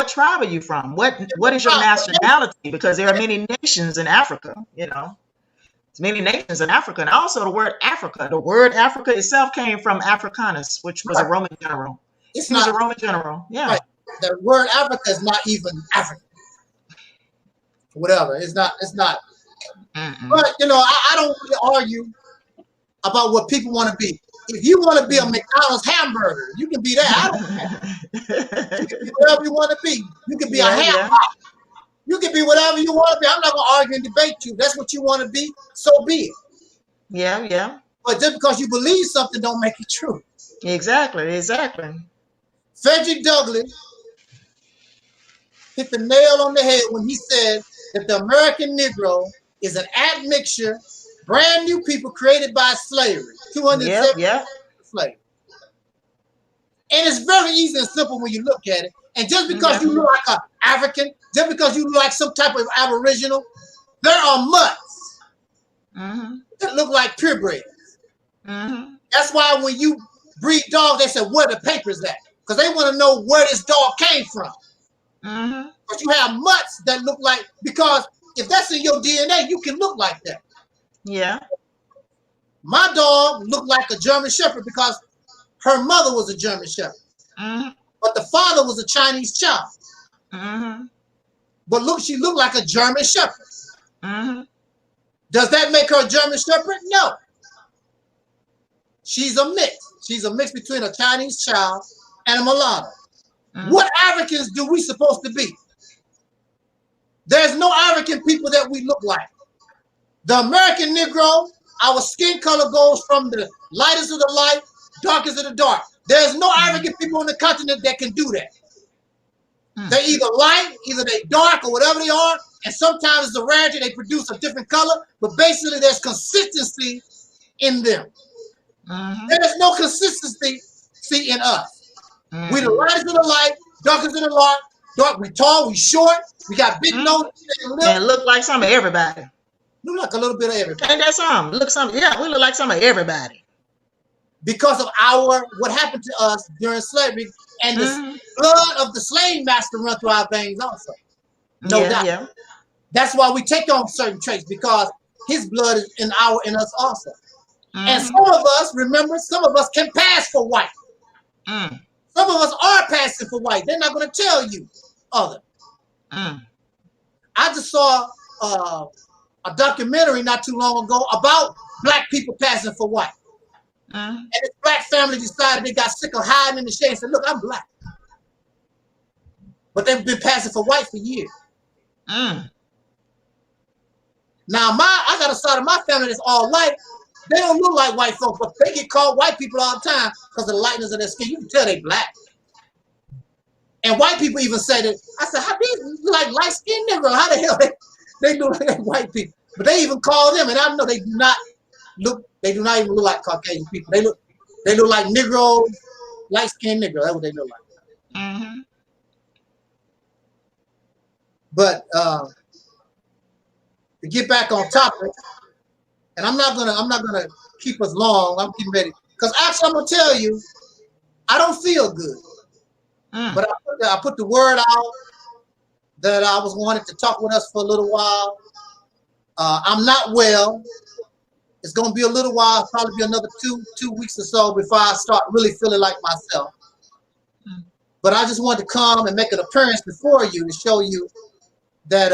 tribe are you from? What is your nationality? Because there are many nations in Africa, you know. There's many nations in Africa. And also the word Africa itself came from Africanus, which was a Roman general. He was a Roman general. Yeah. Right. The word Africa is not even African. Whatever. It's not. Mm-mm. But you know, I don't really argue about what people want to be. If you want to be a McDonald's hamburger, you can be that. I don't care. You can be whatever you want to be. You can be a hamburger. You can be whatever you want to be. I'm not going to argue and debate you. That's what you want to be, so be it. Yeah. But just because you believe something don't make it true. Exactly. Frederick Douglass hit the nail on the head when he said that the American Negro is an admixture, brand new people created by slavery. 270 years of slavery. And it's very easy and simple when you look at it. And just because you look like an African, just because you look like some type of Aboriginal, there are mutts that look like purebreds. Mm-hmm. That's why when you breed dogs, they say, where the papers at? Because they want to know where this dog came from. Mm-hmm. But you have mutts that look like, because if that's in your DNA, you can look like that. Yeah. My dog looked like a German Shepherd because her mother was a German Shepherd. Mm-hmm. But the father was a Chinese child. Mm-hmm. But look, she looked like a German Shepherd. Mm-hmm. Does that make her a German Shepherd? No. She's a mix. She's a mix between a Chinese child and a mulatto. Mm-hmm. What Africans do we supposed to be? There's no African people that we look like. The American Negro, Our skin color goes from the lightest of the light, darkest of the dark. There's no African people on the continent that can do that. They're either light, either they dark, or whatever they are, and sometimes it's a rarity, they produce a different color, but basically there's consistency in them. There's no consistency in us. We the lightest of the light, darkest of the dark, we tall, we short, we got big nose, and look like some of everybody. Look like a little bit of everybody. Ain't that something? Look some, yeah, we look like some of everybody. Because of what happened to us during slavery, and the blood of the slave master run through our veins also. No doubt. Yeah. That's why we take on certain traits, because his blood is in us also. And some of us, remember, some of us can pass for white. Some of us are passing for white. They're not going to tell you other. I just saw a documentary not too long ago about black people passing for white. And this black family decided they got sick of hiding in the shade and said, look, I'm black. But they've been passing for white for years. Now, I got a side of my family that's all white. They don't look like white folks, but they get called white people all the time because of the lightness of their skin. You can tell they black. And white people even say that. I said, how these like light-skinned Negro? How the hell they look like white people? But they even call them, and I know they do not even look like Caucasian people. They look like Negroes, light-skinned Negro. That's what they look like. But to get back on topic, and I'm not gonna keep us long. I'm getting ready because actually I'm gonna tell you, I don't feel good. But I put the word out that I was wanting to talk with us for a little while. I'm not well. It's gonna be a little while, probably be another two weeks or so before I start really feeling like myself. But I just wanted to come and make an appearance before you to show you that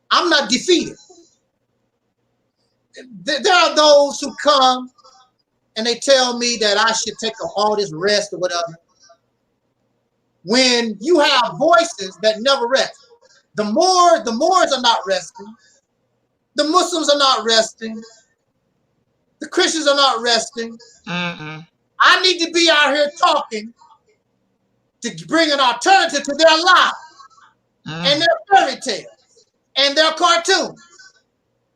I'm not defeated. There are those who come and they tell me that I should take all this rest or whatever. When you have voices that never rest, the Moors are not resting, the Muslims are not resting, the Christians are not resting. I need to be out here talking to bring an alternative to their lives and their fairy tales and their cartoons.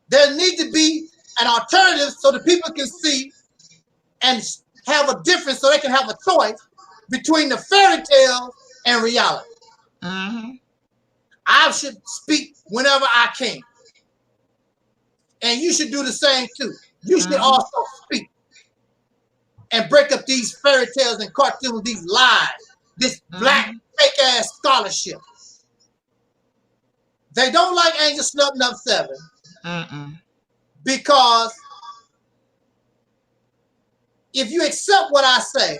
There needs to be an alternative so the people can see and have a difference, so they can have a choice between the fairy tales and reality. I should speak whenever I can. And you should do the same too. You should also speak and break up these fairy tales and cartoons, these lies, this black fake ass scholarship. They don't like Angelsnupnup7 because if you accept what I say,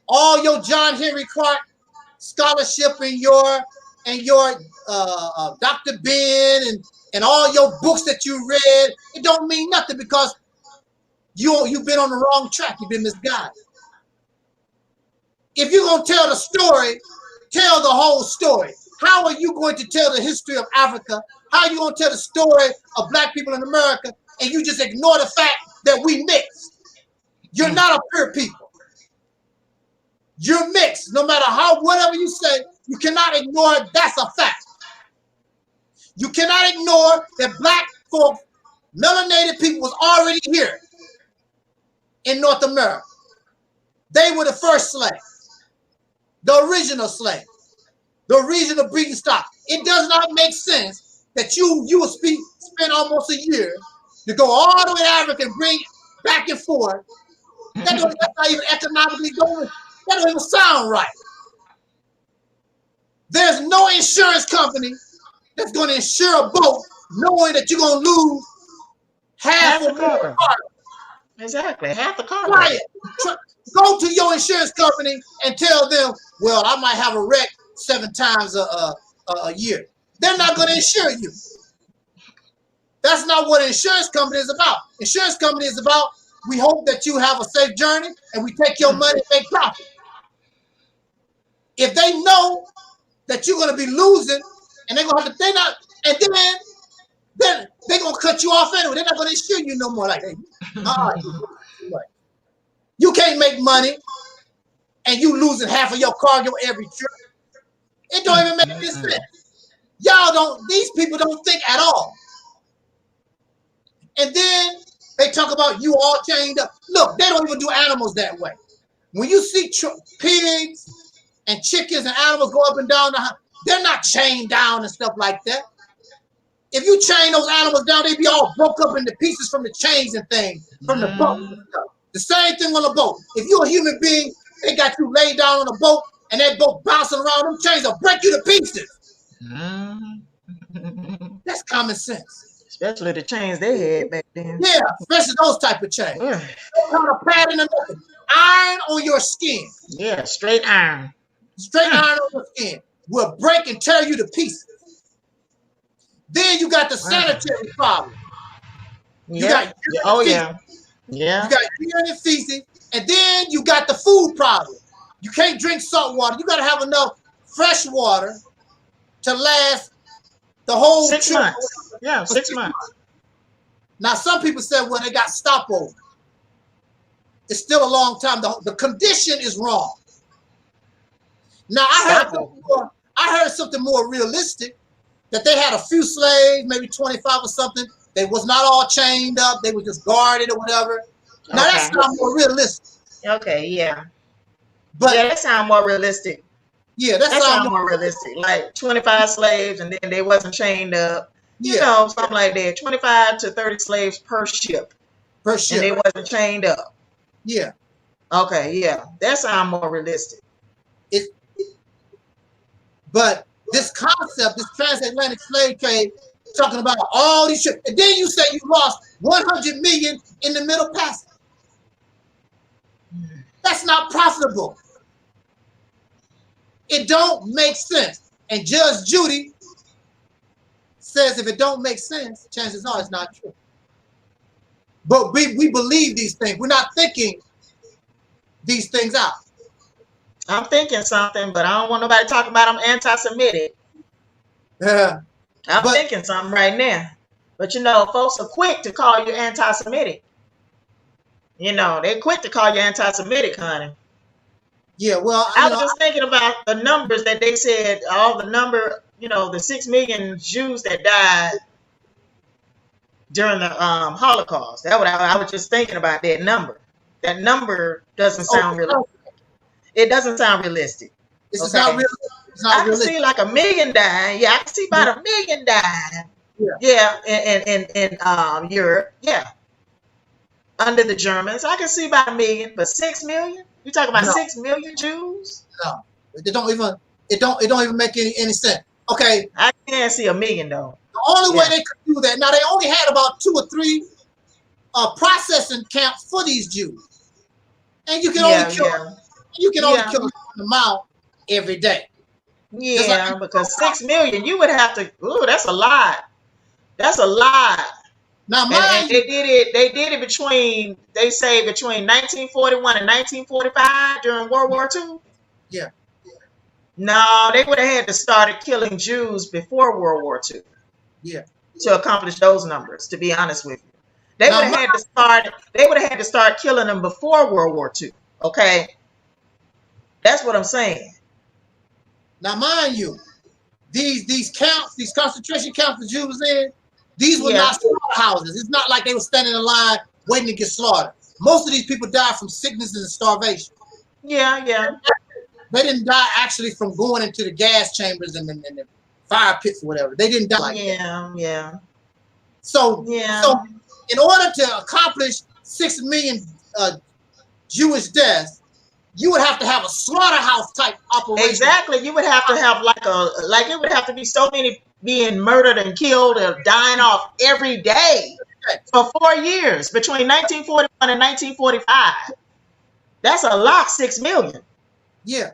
all your John Henry Clark scholarship and your Dr. Ben and all your books that you read, it don't mean nothing because you've been on the wrong track. You've been misguided. If you're going to tell the story, tell the whole story. How are you going to tell the history of Africa? How are you going to tell the story of black people in America and you just ignore the fact that we mixed? You're not a pure people. You're mixed. No matter whatever you say, you cannot ignore it. That's a fact. You cannot ignore that black folk, melanated people was already here in North America. They were the first slaves, the original slaves, the original breeding stock. It does not make sense that you would spend almost a year to go all the way to Africa and bring back and forth. That's not even economically going. That don't even sound right. There's no insurance company that's going to insure a boat knowing that you're going to lose half of the cargo. Exactly, half the cargo. Right. Go to your insurance company and tell them, well, I might have a wreck 7 times a year. They're not going to insure you. That's not what an insurance company is about. Insurance company is about, we hope that you have a safe journey and we take your money and make profit. If they know that you're going to be losing and they're going to have to, and then then they're gonna cut you off anyway. They're not gonna insure you no more. Like, hey, you can't make money and you losing half of your cargo every trip. It don't even make any sense. Y'all don't, these people don't think at all. And then they talk about you all chained up. Look, they don't even do animals that way. When you see pigs and chickens and animals go up and down the house, they're not chained down and stuff like that. If you chain those animals down, they be all broke up into pieces from the chains and things, from the boat and stuff. The same thing on a boat. If you're a human being, they got you laid down on a boat and that boat bouncing around, them chains will break you to pieces. That's common sense. Especially the chains they had back then. Yeah, especially those type of chains. No kind of padding or nothing. Iron on your skin. Yeah, straight iron. Straight iron on your skin will break and tear you to pieces. Then you got the sanitary problem. You got urine You got urine and feces, and then you got the food problem. You can't drink salt water. You got to have enough fresh water to last the whole 6 trip. months. Yeah, 6 months. Now, some people said, well, they got stopover. It's still a long time. The condition is wrong. Now, I heard something more realistic, that they had a few slaves, maybe 25 or something. They was not all chained up. They were just guarded or whatever. Now, that sounds more realistic. Okay, yeah. But yeah, that sounds more realistic. Yeah, that sounds more realistic. Like 25 slaves and then they wasn't chained up. You know, something like that. 25 to 30 slaves per ship. Per ship. And they wasn't chained up. Yeah. Okay, yeah. That sounds more realistic. But this concept, this transatlantic slave trade, talking about all these ships, and then you say you lost 100 million in the Middle Passage. That's not profitable. It don't make sense. And Judge Judy says if it don't make sense, chances are it's not true. But we believe these things. We're not thinking these things out. I'm thinking something, but I don't want nobody talking about I'm anti-Semitic. Yeah. I'm thinking something right now. But you know, folks are quick to call you anti-Semitic. You know, they're quick to call you anti-Semitic, honey. Yeah, well, I was just thinking about the numbers that they said, all the number, you know, the 6 million Jews that died during the Holocaust. That what I was just thinking about that number. That number doesn't sound realistic. It doesn't sound realistic. It's not real. It's not I can see like 1 million dying. Yeah, I can see about 1 million dying. Yeah, in Europe. Yeah, under the Germans, I can see about 1 million, but 6 million. You talking about 6 million Jews? No, it don't even make any sense. Okay, I can't see 1 million though. The only way they could do that. Now they only had about 2 or 3 processing camps for these Jews, and you can only kill. You can only kill them out every day. Yeah, like, because 6 million, you would have to. Ooh, that's a lot. That's a lot. Now, and they did it between. They say between 1941 and 1945 during World War II. Yeah. No, they would have had to start killing Jews before World War II. Yeah. To accomplish those numbers. To be honest with you, they would have had to start. They would have had to start killing them before World War II. Okay. That's what I'm saying. Now, mind you, these camps, these concentration camps the Jews in, these were not slaughterhouses. It's not like they were standing in line waiting to get slaughtered. Most of these people died from sickness and starvation. Yeah, yeah. They didn't die actually from going into the gas chambers and the fire pits or whatever. They didn't die like that. Yeah. So in order to accomplish 6 million Jewish deaths, you would have to have a slaughterhouse type operation. Exactly. You would have to have it would have to be so many being murdered and killed or dying off every day for 4 years between 1941 and 1945. That's a lot, 6 million. Yeah.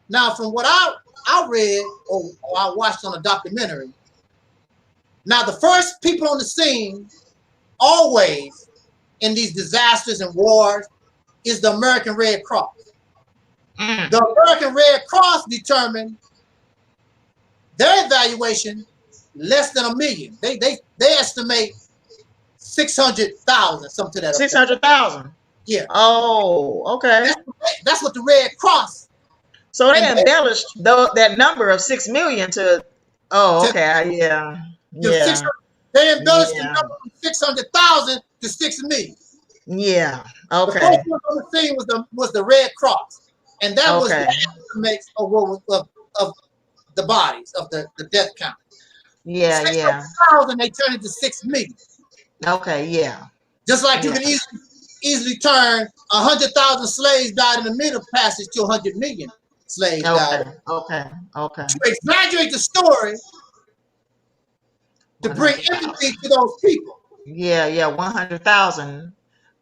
Now, from what I read or I watched on a documentary, now the first people on the scene always in these disasters and wars is the American Red Cross. The American Red Cross determined their evaluation less than 1 million. They estimate 600,000, something to that effect. 600,000. Yeah. Oh, okay. That's what the Red Cross. So they embellished that number of 6 million to. Oh, okay. Yeah. Yeah. They embellished the number from 600,000 to 6 million. Yeah. Okay. The first one on the scene was the Red Cross, and that was the estimates of the bodies of the death count. Yeah. 600,000 they turned it to 6 million. Okay. Yeah. Just like you can easily turn 100,000 slaves died in the Middle Passage to 100 million slaves died. Okay. To exaggerate the story, to bring empathy to those people. Yeah. 100,000.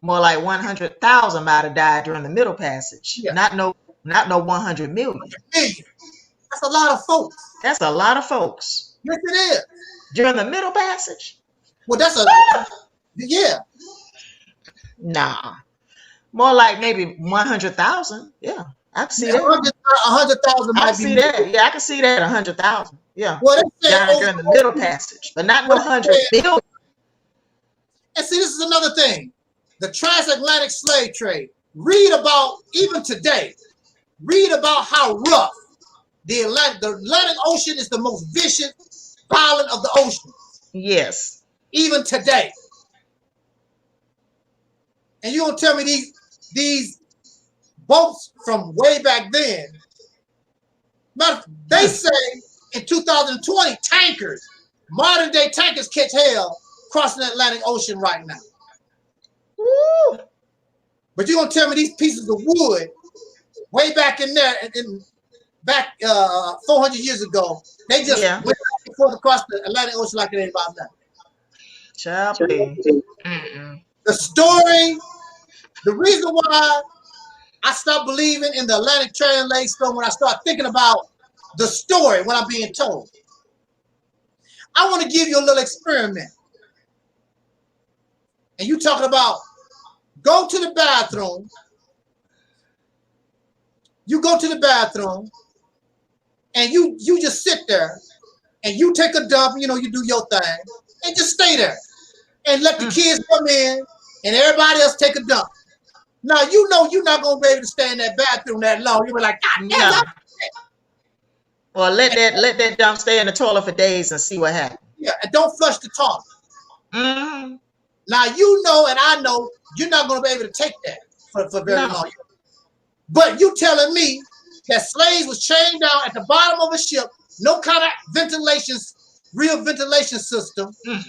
More like 100,000 might have died during the Middle Passage. Yeah. Not no 100 million. That's a lot of folks. That's a lot of folks. Yes, it is. During the Middle Passage? Well, that's yeah. Nah. More like maybe 100,000. Yeah. I can see that. 100,000 might be that. Yeah, I can see that. 100,000. Yeah. Well, during the Middle Passage, but not no 100 million. And see, this is another thing. The transatlantic slave trade. Read about, even today, read about how rough the Atlantic Ocean is, the most vicious, violent of the oceans. Yes. Even today. And you're going to tell me these boats from way back then, they say in 2020, tankers, modern day tankers catch hell crossing the Atlantic Ocean right now. Woo. But you're going to tell me these pieces of wood way back in there, back 400 years ago, they just went back and forth across the Atlantic Ocean like it ain't about nothing. The story, the reason why I stopped believing in the Atlantic trade lane storm when I start thinking about the story, what I'm being told. I want to give you a little experiment. And you talking about go to the bathroom. You go to the bathroom and you just sit there and you take a dump, you do your thing and just stay there and let the kids come in and everybody else take a dump. Now, you're not going to be able to stay in that bathroom that long. You'll be like, God damn. Well, let that dump stay in the toilet for days and see what happens. Yeah, and don't flush the toilet. Mm-hmm. Now, you know and I know you're not going to be able to take that for very long. But you telling me that slaves was chained down at the bottom of a ship, no kind of real ventilation system. And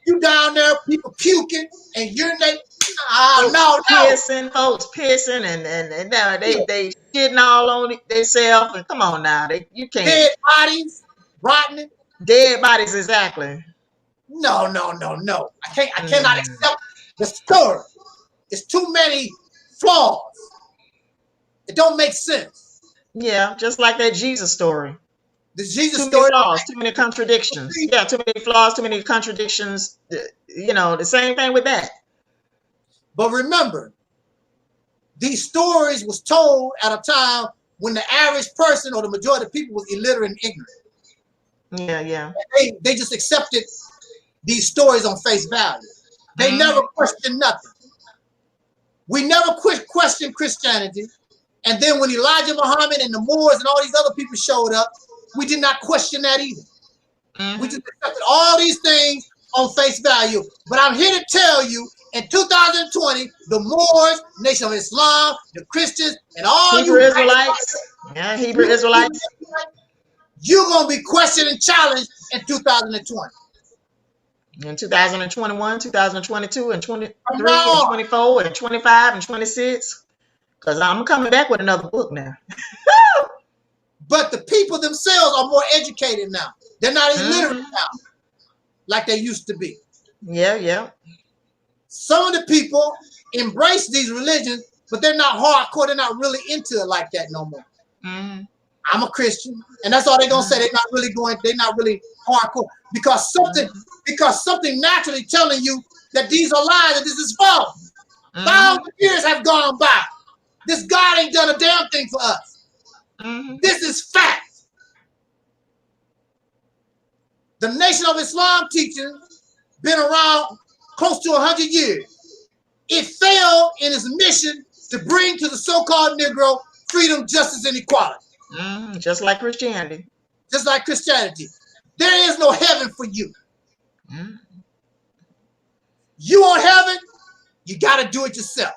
you down there, people puking and urinating. No. Folks pissing and now they shitting all on themselves. And come on now, you can't. Dead bodies, rotting. Dead bodies, exactly. No. I cannot accept the story. It's too many flaws. It don't make sense. Yeah, just like that Jesus story. The Jesus too story. Many flaws, too many contradictions. Yeah, too many flaws, too many contradictions. The same thing with that. But remember, these stories was told at a time when the average person or the majority of people was illiterate and ignorant. Yeah. They just accepted these stories on face value. They never questioned nothing. We never questioned Christianity. And then when Elijah Muhammad and the Moors and all these other people showed up, we did not question that either. We just accepted all these things on face value. But I'm here to tell you, in 2020, the Moors, Nation of Islam, the Christians, and all Hebrew Israelites. Hebrew Israelites. You're going to be questioned and challenged in 2020. In 2021, 2022, and 23, and 24, and 25, and 26. Because I'm coming back with another book now. But the people themselves are more educated now. They're not illiterate now, like they used to be. Yeah. Some of the people embrace these religions, but they're not hardcore. They're not really into it like that no more. I'm a Christian, and that's all they're gonna say. They're not really hardcore because something naturally telling you that these are lies and this is false. Thousands of years have gone by. This God ain't done a damn thing for us. This is fact. The Nation of Islam teaching been around close to 100 years. It failed in its mission to bring to the so-called Negro freedom, justice, and equality. Just like Christianity. Just like Christianity. There is no heaven for you. You want heaven, you got to do it yourself.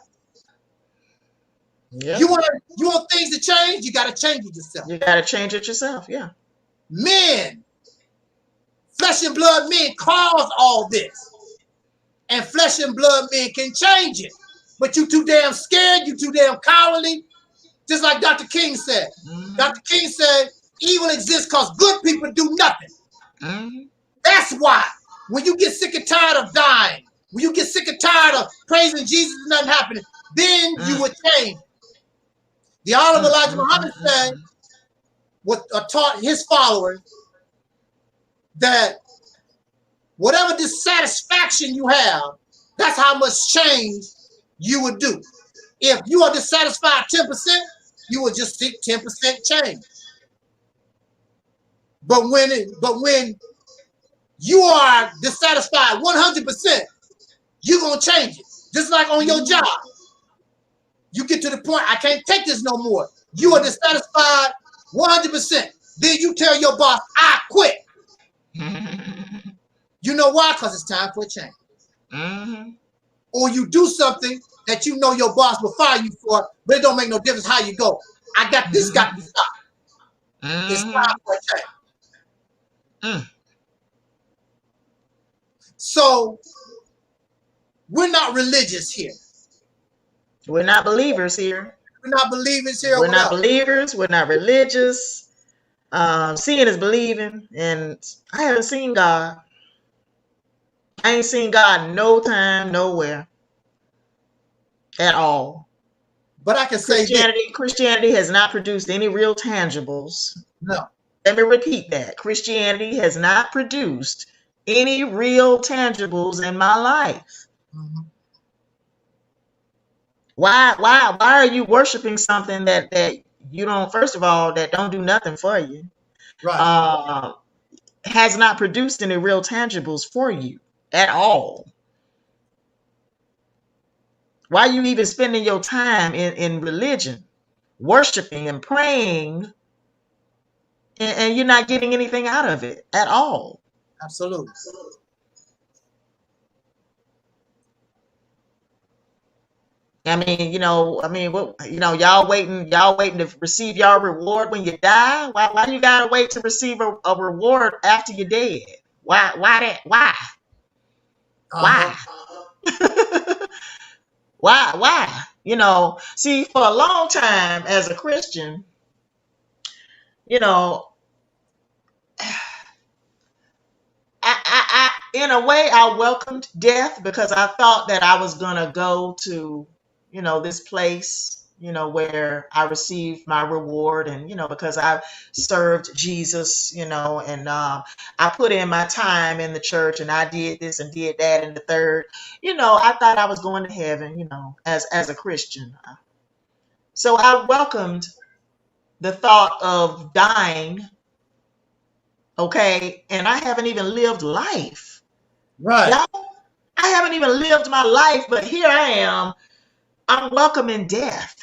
Yep. You want things to change, you got to change it yourself. You got to change it yourself, yeah. Men, flesh and blood men caused all this. And flesh and blood men can change it. But you too damn scared, you too damn cowardly. Just like Dr. King said. Dr. King said, evil exists because good people do nothing. That's why when you get sick and tired of dying, when you get sick and tired of praising Jesus and nothing happening, then you would change. The Honorable Elijah Muhammad said, taught his followers that whatever dissatisfaction you have, that's how much change you would do. If you are dissatisfied 10%, you will just seek 10% change. But when you are dissatisfied 100%, you're gonna change it. Just like on your job. You get to the point, I can't take this no more. You are dissatisfied 100%. Then you tell your boss, I quit. You know why? Because it's time for a change. Or you do something that you know your boss will fire you for, but it don't make no difference how you go. I got this, got to stop. It's time for a change. So we're not religious here. We're not believers here. We're not believers here. We're not believers. We're not religious. Seeing is believing, and I haven't seen God. I ain't seen God no time, nowhere, at all. But I can say Christianity has not produced any real tangibles. No. Let me repeat that. Christianity has not produced any real tangibles in my life. Why are you worshiping something that you don't, first of all, that don't do nothing for you? Right. Has not produced any real tangibles for you at all. Why are you even spending your time in religion, worshiping and praying, and you're not getting anything out of it at all? Absolutely. I mean, y'all waiting to receive y'all reward when you die. Why you gotta wait to receive a reward after you're dead? Why that? Why? Why? See, for a long time as a Christian, I in a way I welcomed death because I thought that I was gonna go to this place, where I received my reward, and, because I served Jesus, and I put in my time in the church, and I did this and did that and the third, I thought I was going to heaven, as a Christian. So I welcomed the thought of dying, okay, and I haven't even lived life. Right. I haven't even lived my life, but here I am. I'm welcoming death.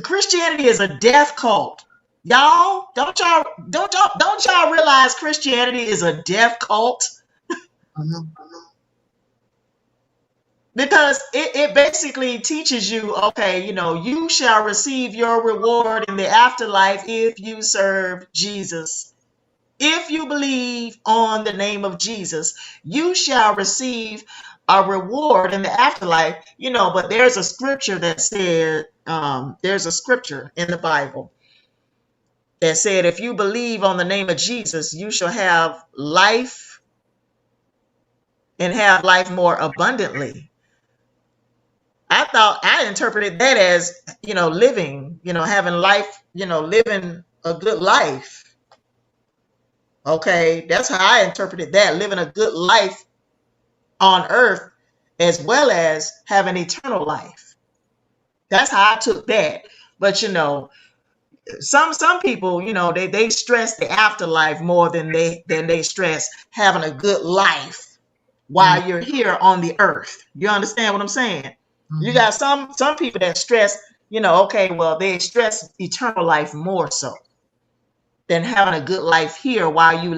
Christianity is a death cult. Y'all, don't y'all realize Christianity is a death cult? Because it basically teaches you, okay, you shall receive your reward in the afterlife if you serve Jesus. If you believe on the name of Jesus, you shall receive a reward in the afterlife, but there's a scripture that said, there's a scripture in the Bible that said, if you believe on the name of Jesus, you shall have life and have life more abundantly. I interpreted that as, living, having life, living a good life. Okay, that's how I interpreted that, living a good life on earth, as well as having eternal life. That's how I took that. But some people, you know, they stress the afterlife more than they stress having a good life while you're here on the earth. You understand what I'm saying? You got some people that stress, you know, okay, well, they stress eternal life more so than having a good life here while you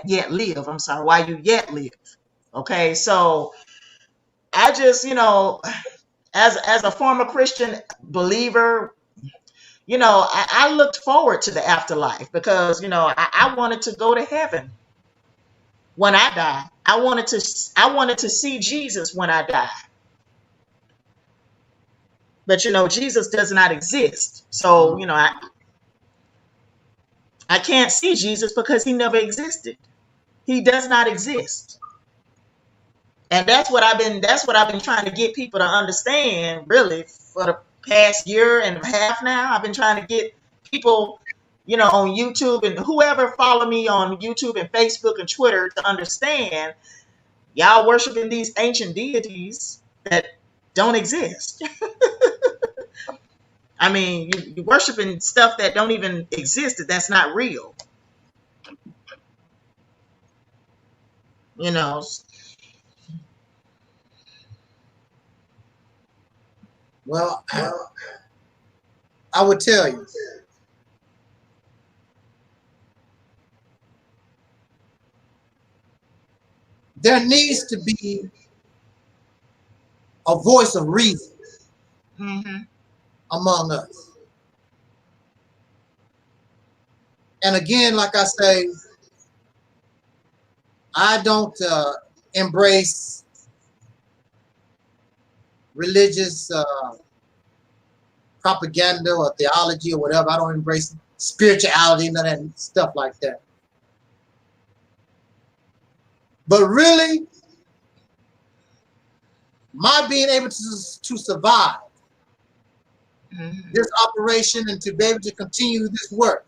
yet live. I'm sorry, while you yet live. Okay, so I just, you know, as a former Christian believer, you know, I looked forward to the afterlife because, you know, I wanted to go to heaven when I die. I wanted to see Jesus when I die. But, you know, Jesus does not exist. So, you know, I can't see Jesus because he never existed. He does not exist. And that's what I've been trying to get people to understand, really, for the past year and a half now. I've been trying to get people, you know, on YouTube and whoever follow me on YouTube and Facebook and Twitter to understand y'all worshiping these ancient deities that don't exist. I mean, you're worshiping stuff that don't even exist, that's not real. You know. Well, I would tell you, there needs to be a voice of reason among us. And again, like I say, I don't embrace religious propaganda or theology or whatever. I don't embrace spirituality, none of that stuff like that. But really, my being able to survive this operation and to be able to continue this work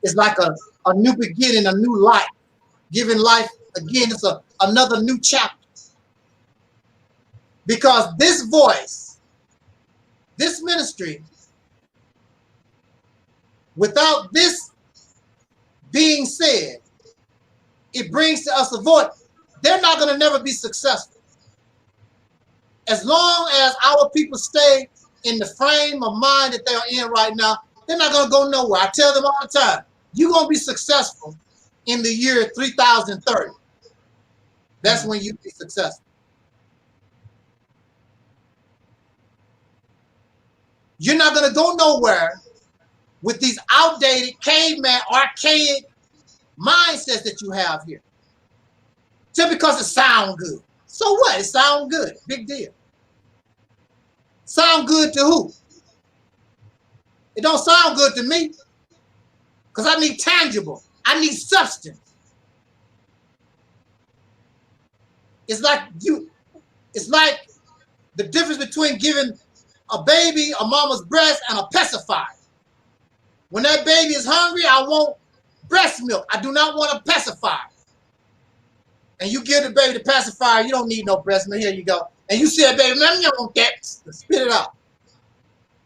is like a new beginning, a new life. Giving life again, it's another new chapter. Because this voice, this ministry, without this being said, it brings to us a voice. They're not going to never be successful. As long as our people stay in the frame of mind that they are in right now, they're not going to go nowhere. I tell them all the time, you're going to be successful in the year 3030. That's when you be successful. You're not going to go nowhere with these outdated caveman, archaic mindsets that you have here. Just because it sounds good. So what? It sounds good. Big deal. Sound good to who? It don't sound good to me. Because I need tangible. I need substance. It's like the difference between giving a baby a mama's breast and a pacifier. When that baby is hungry, I want breast milk. I do not want a pacifier. And you give the baby the pacifier, you don't need no breast milk. Here you go. And you say, baby, man, you don't want that. Spit it out.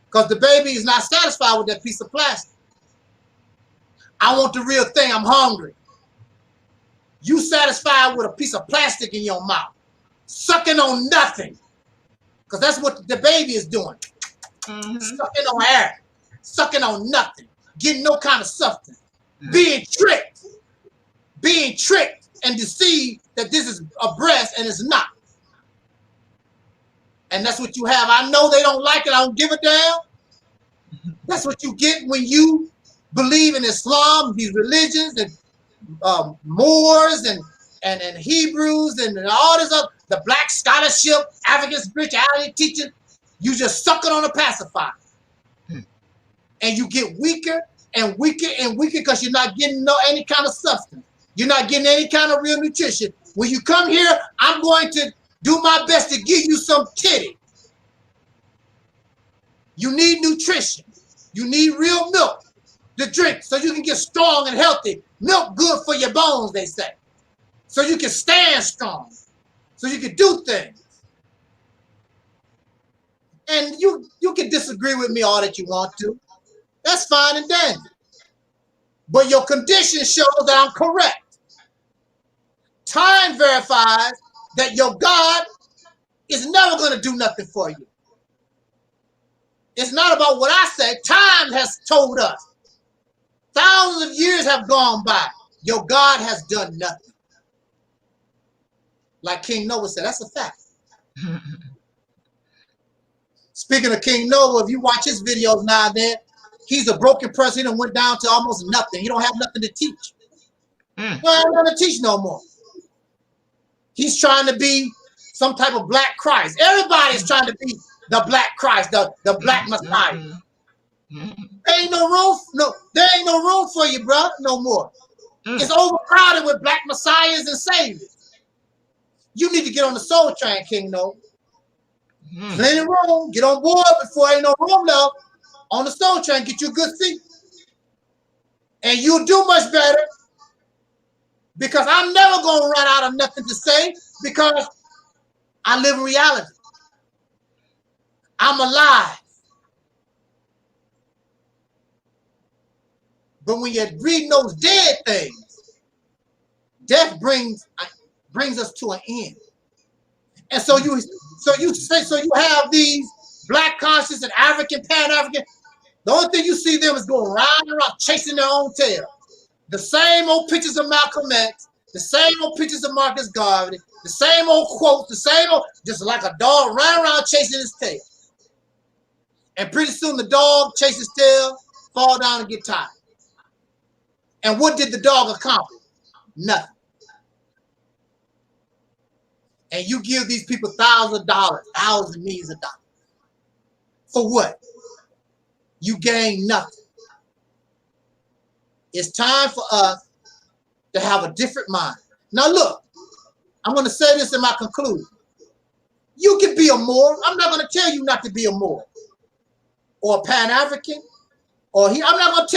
Because the baby is not satisfied with that piece of plastic. I want the real thing. I'm hungry. You satisfied with a piece of plastic in your mouth, sucking on nothing. Because that's what the baby is doing. Sucking on air, sucking on nothing, getting no kind of substance, being tricked and deceived that this is a breast and it's not. And that's what you have. I know they don't like it. I don't give a damn. That's what you get when you believe in Islam, these religions, and Moors and Hebrews and all this other, the black scholarship, African spirituality teaching. You just suck it on a pacifier. And you get weaker and weaker and weaker because you're not getting any kind of substance. You're not getting any kind of real nutrition. When you come here, I'm going to do my best to give you some titty. You need nutrition. You need real milk to drink so you can get strong and healthy. Milk good for your bones, they say. So you can stand strong. So you can do things. And you can disagree with me all that you want to. That's fine and dandy. But your condition shows that I'm correct. Time verifies that your God is never going to do nothing for you. It's not about what I say. Time has told us. Thousands of years have gone by. Your God has done nothing. Like King Noah said, that's a fact. Speaking of King Noah, if you watch his videos now and then, he's a broken person and went down to almost nothing. He don't have nothing to teach. He don't have nothing to teach no more. He's trying to be some type of black Christ. Everybody's trying to be the black Christ, the black Messiah. There ain't no room for you, bro, no more. It's overcrowded with black messiahs and saviors. You need to get on the soul train, King Noah. Plenty of room. Get on board before ain't no room left. On the soul train, get you a good seat. And you'll do much better, because I'm never going to run out of nothing to say, because I live in reality. I'm alive. But when you're reading those dead things, death brings us to an end. And so you have these black conscious and African, Pan-African. The only thing you see them is going round and round, chasing their own tail. The same old pictures of Malcolm X, the same old pictures of Marcus Garvey, the same old quotes, the same old, just like a dog running around chasing his tail. And pretty soon the dog chases his tail, fall down and get tired. And what did the dog accomplish? Nothing. And you give these people thousands of dollars, thousands of millions of dollars. For what? You gain nothing. It's time for us to have a different mind. Now look, I'm going to say this in my conclusion. You can be a Moor. I'm not going to tell you not to be a Moor or a Pan-African, or I'm not going to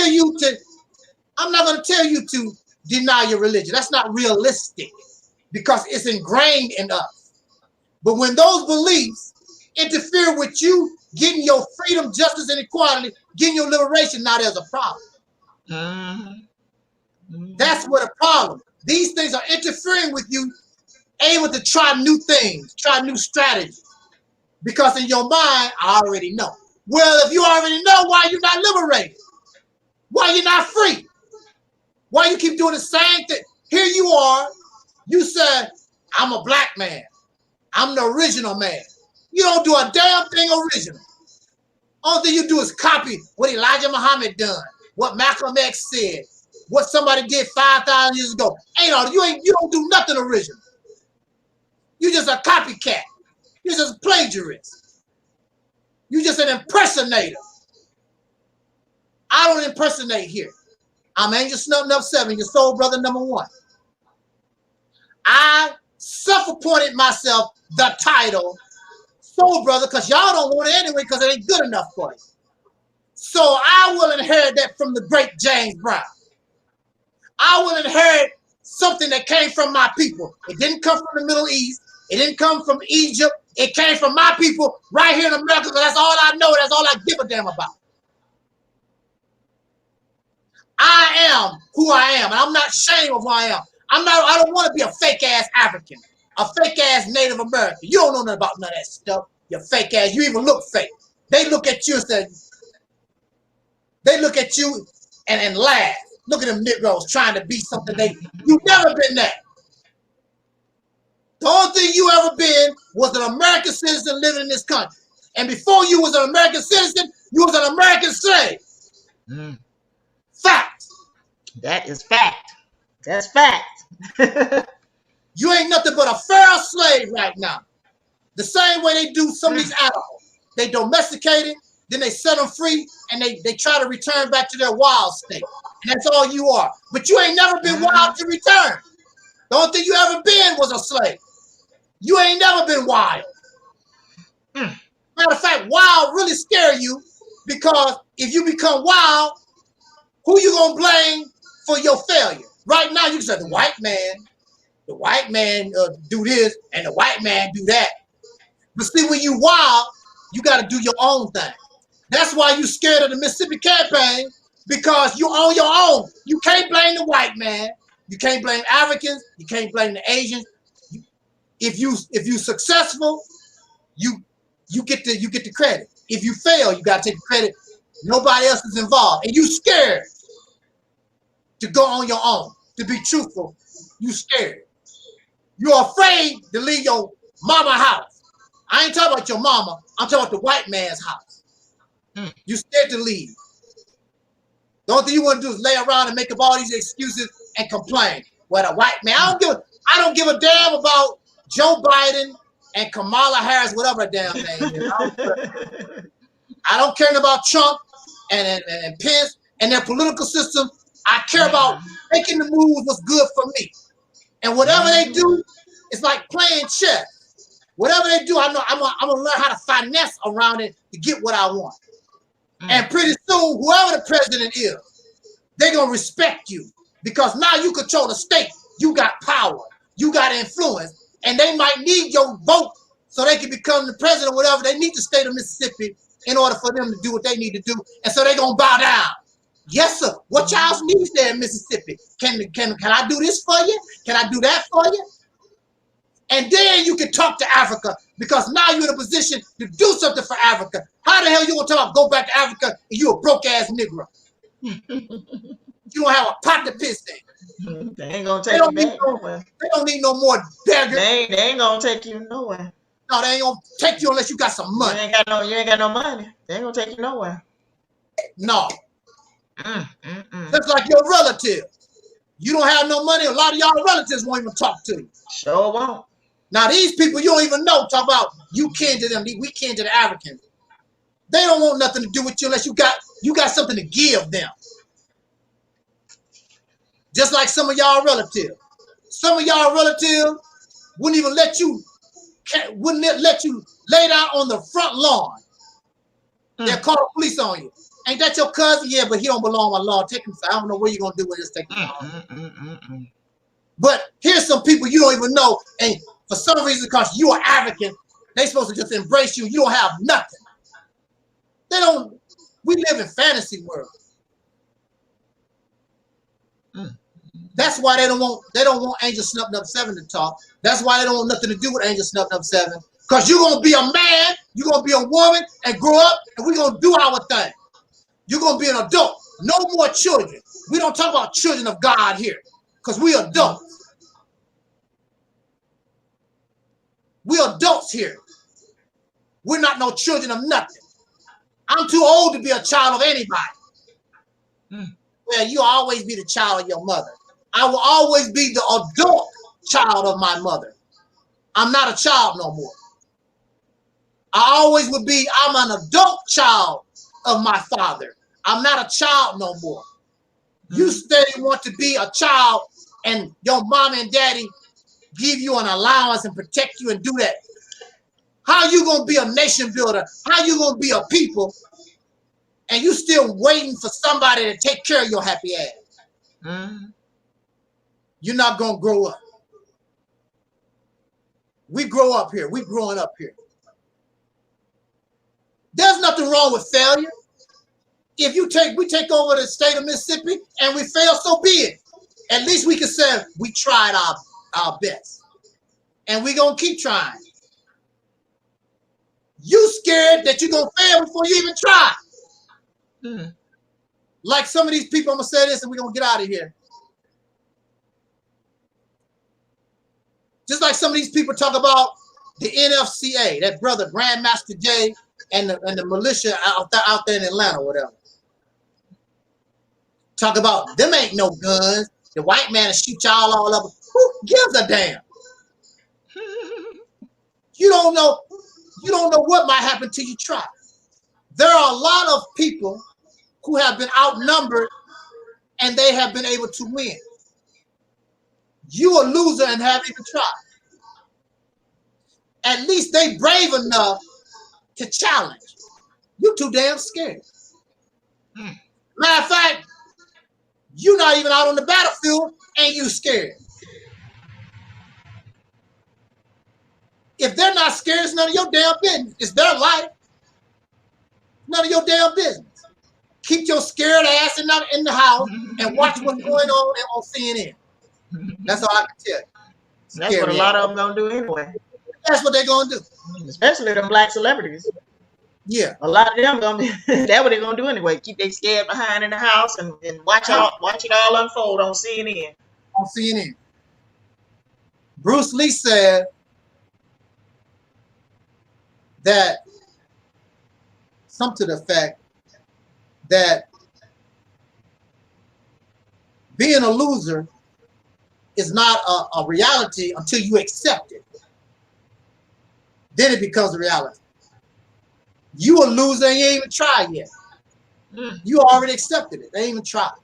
tell you to deny your religion. That's not realistic, because it's ingrained in us. But when those beliefs interfere with you getting your freedom, justice, and equality, getting your liberation, now there's a problem. That's what a problem. These things are interfering with you, able to try new things, try new strategies. Because in your mind, I already know. Well, if you already know, why you're not liberated? Why you're not free? Why you keep doing the same thing? Here you are. You said, I'm a black man. I'm the original man. You don't do a damn thing original. All thing you do is copy what Elijah Muhammad done, what Malcolm X said, what somebody did 5,000 years ago. You don't do nothing original. You just a copycat. You're just a plagiarist. You're just an impersonator. I don't impersonate here. I'm Angelsnupnup7, your soul brother #1. I self-appointed myself the title soul brother, because y'all don't want it anyway, because it ain't good enough for you. So I will inherit that from the great James Brown. I will inherit something that came from my people. It didn't come from the Middle East. It didn't come from Egypt. It came from my people right here in America, because that's all I know. That's all I give a damn about. I am who I am, and I'm not ashamed of who I am. I don't want to be a fake ass African, a fake ass Native American. You don't know nothing about none of that stuff. You're fake ass. You even look fake. They look at you and say, and laugh. Look at them Negroes trying to be something you've never been that. The only thing you ever been was an American citizen living in this country. And before you was an American citizen, you was an American slave. Fact. That is fact. That's fact. You ain't nothing but a feral slave right now. The same way they do some of these animals. They domesticate it, then they set them free, and they try to return back to their wild state. And that's all you are. But you ain't never been wild to return. The only thing you ever been was a slave. You ain't never been wild. Matter of fact, wild really scare you, because if you become wild, who you gonna blame for your failure? Right now, you can say the white man do this, and the white man do that. But see, when you wild, You got to do your own thing. That's why you scared of the Mississippi campaign, because you on your own. You can't blame the white man. You can't blame Africans. You can't blame the Asians. If you successful, you get the credit. If you fail, you got to take the credit. Nobody else is involved, and you scared to go on your own. To be truthful, you scared. You're afraid to leave your mama house. I ain't talking about your mama. I'm talking about the white man's house. You scared to leave. The only thing you want to do is lay around and make up all these excuses and complain. Well, the white man, I don't give a damn about Joe Biden and Kamala Harris, whatever damn name is. I don't care about Trump and Pence and their political system. I care about making the moves what's good for me. And whatever they do, it's like playing chess. Whatever they do, I know I'm gonna learn how to finesse around it to get what I want. And pretty soon, whoever the president is, they're gonna respect you, because now you control the state. You got power, you got influence, and they might need your vote so they can become the president or whatever. They need the state of Mississippi in order for them to do what they need to do. And so they're gonna bow down. Yes, sir. What y'all needs there in Mississippi? Can I do this for you? Can I do that for you? And then you can talk to Africa, because now you're in a position to do something for Africa. How the hell you gonna talk about go back to Africa and you a broke ass Negro? You don't have a pot to piss in. They ain't gonna take you back nowhere. They don't need no more beggars. They ain't gonna take you nowhere. No, they ain't gonna take you unless you got some money. You ain't got no money. They ain't gonna take you nowhere. No. Just like your relative. You don't have no money, a lot of y'all relatives won't even talk to you. Sure won't. Now these people you don't even know talk about you kin to them, we kin to the Africans. They don't want nothing to do with you unless you got something to give them. Just like some of y'all relatives. Some of y'all relatives wouldn't even let you lay down on the front lawn. They'll call the police on you. Ain't that your cousin? Yeah, but he don't belong on my lawn. Take him. I don't know what you're gonna do with this. Take him. But here's some people you don't even know, and for some reason, because you are African, they supposed to just embrace you. You don't have nothing. They don't. We live in fantasy world. That's why they don't want Angelsnupnup7 to talk. That's why they don't want nothing to do with Angelsnupnup7. Because you're gonna be a man, you're gonna be a woman, and grow up, and we're gonna do our thing. You're gonna be an adult. No more children. We don't talk about children of God here, because we adults. We're adults here. We're not no children of nothing. I'm too old to be a child of anybody. Well, you always be the child of your mother. I will always be the adult child of my mother. I'm not a child no more. I always would be, I'm an adult child of my father. I'm not a child no more. You steady want to be a child and your mom and daddy give you an allowance and protect you and do that. How you gonna be a nation builder? How you gonna be a people and you still waiting for somebody to take care of your happy ass? You're not gonna grow up. We grow up here. We growing up here. There's nothing wrong with failure. If we take over the state of Mississippi and we fail, so be it. At least we can say we tried our best. And we're gonna keep trying. You scared that you're gonna fail before you even try. Like some of these people, I'm gonna say this and we're gonna get out of here. Just like some of these people talk about the NFCA, that brother Grandmaster Jay and the militia out there in Atlanta or whatever. Talk about them ain't no guns. The white man will shoot y'all all up. Who gives a damn? You don't know what might happen till you try. There are a lot of people who have been outnumbered and they have been able to win. You a loser and haven't even tried. At least they brave enough to challenge. You too damn scared. Matter of fact, you're not even out on the battlefield and you scared. If they're not scared, it's none of your damn business. It's their life. None of your damn business. Keep your scared ass in the house and watch what's going on CNN. That's all I can tell you. That's what a lot of them gonna do anyway. That's what they're gonna do. Especially them black celebrities. Yeah. A lot of them gonna be that's what they're gonna do anyway. Keep they scared behind in the house and watch it all unfold on CNN. On CNN. Bruce Lee said that something to the effect that being a loser is not a reality until you accept it. Then it becomes a reality. You a loser and you ain't even tried yet. You already accepted it. They ain't even tried.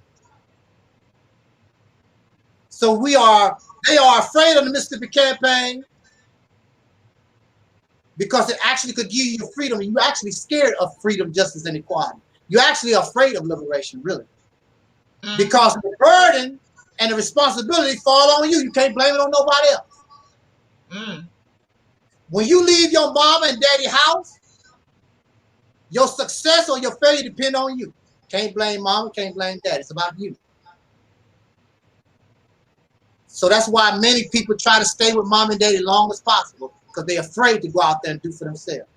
So they are afraid of the Mississippi campaign because it actually could give you freedom. And you're actually scared of freedom, justice, and equality. You're actually afraid of liberation, really. Because the burden and the responsibility fall on you. You can't blame it on nobody else. When you leave your mama and daddy house, your success or your failure depend on you. Can't blame mama, can't blame daddy. It's about you. So that's why many people try to stay with mom and daddy as long as possible, because they're afraid to go out there and do for themselves.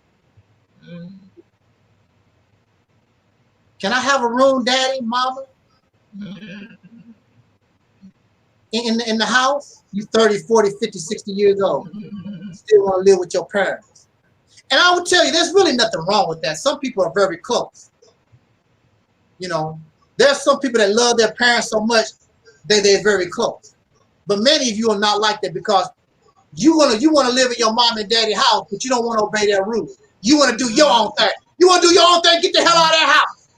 Can I have a room, daddy, mama? In the house? You 30, 40, 50, 60 years old. Still want to live with your parents. And I will tell you, there's really nothing wrong with that. Some people are very close. You know, there's some people that love their parents so much that they're very close. But many of you are not like that because you want to live in your mom and daddy house, but you don't want to obey their rules. You want to do your own thing. You want to do your own thing, get the hell out of their house.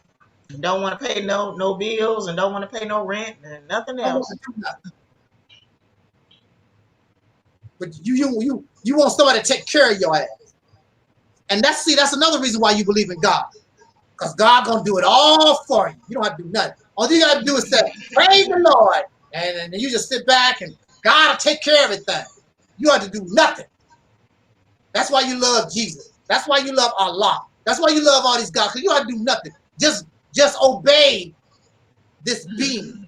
Don't want to pay no bills and don't want to pay no rent and nothing else. But you want somebody to take care of your ass. And that's another reason why you believe in God. Because God gonna do it all for you. You don't have to do nothing. All you gotta do is say, praise the Lord. And you just sit back and God will take care of everything. You have to do nothing. That's why you love Jesus. That's why you love Allah. That's why you love all these gods, because you don't have to do nothing. Just obey this being.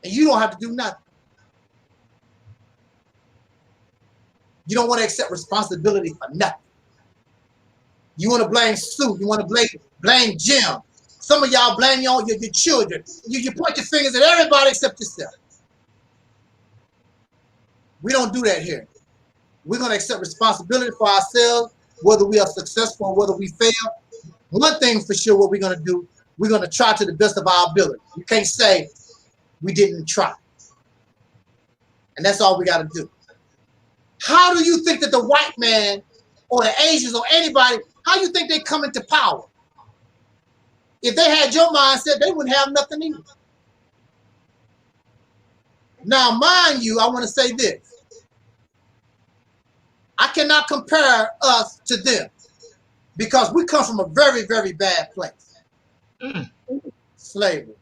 And you don't have to do nothing. You don't want to accept responsibility for nothing. You want to blame Sue. You want to blame Jim. Some of y'all blame your children. You point your fingers at everybody except yourself. We don't do that here. We're going to accept responsibility for ourselves, whether we are successful or whether we fail. One thing for sure, what we're going to do, we're going to try to the best of our ability. You can't say we didn't try. And that's all we got to do. How do you think that the white man or the Asians or anybody, how do you think they come into power? If they had your mindset, they wouldn't have nothing either. Now, mind you, I want to say this. I cannot compare us to them because we come from a very, very bad place. Slavery.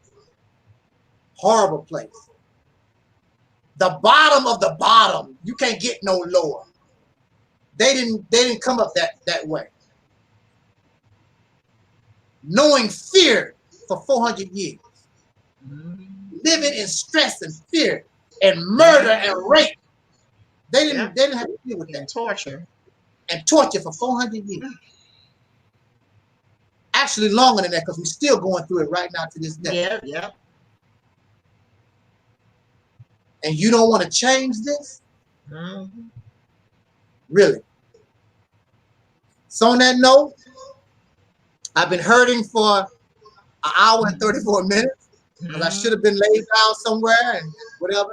Horrible place. The bottom of the bottom. You can't get no lower. They didn't come up that way. Knowing fear for 400 years. Living in stress and fear and murder and rape. They didn't have to deal with that. And torture for 400 years. Actually longer than that, because we're still going through it right now to this day. Yeah. And you don't want to change this? Really? So on that note, I've been hurting for an hour and 34 minutes because I should have been laid down somewhere and whatever.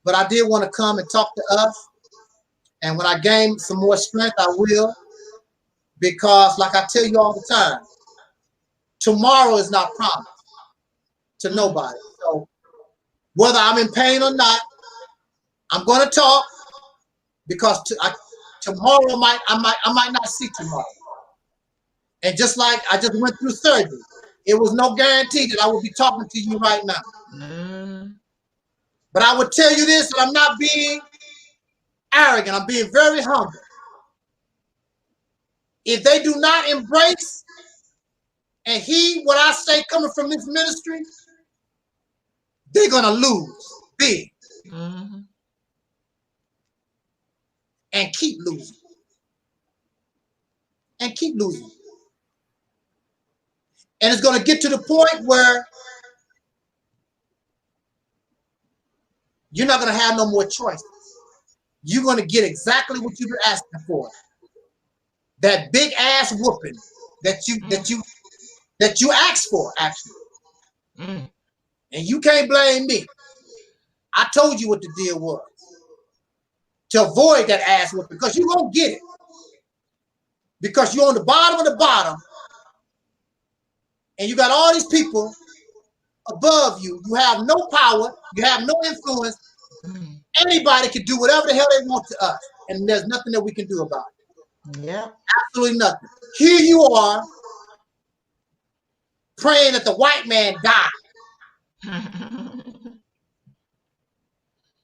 But I did want to come and talk to us. And when I gain some more strength, I will. Because like I tell you all the time, tomorrow is not promised to nobody. So whether I'm in pain or not, I'm going to talk because tomorrow I might not see tomorrow. And just like I just went through surgery, it was no guarantee that I would be talking to you right now. But I would tell you this, that I'm not being arrogant. I'm being very humble. If they do not embrace And what I say coming from this ministry, they're going to lose big. Mm-hmm. And keep losing. And keep losing. And it's going to get to the point where you're not going to have no more choices. You're going to get exactly what you've been asking for. That big ass whooping that you asked for, actually. Mm. And you can't blame me. I told you what the deal was. To avoid that ass whooping, because you're going to get it. Because you're on the bottom of the bottom, and you got all these people above you. You have no power. You have no influence. Anybody can do whatever the hell they want to us, and there's nothing that we can do about it. Yeah. Absolutely nothing. Here you are praying that the white man die.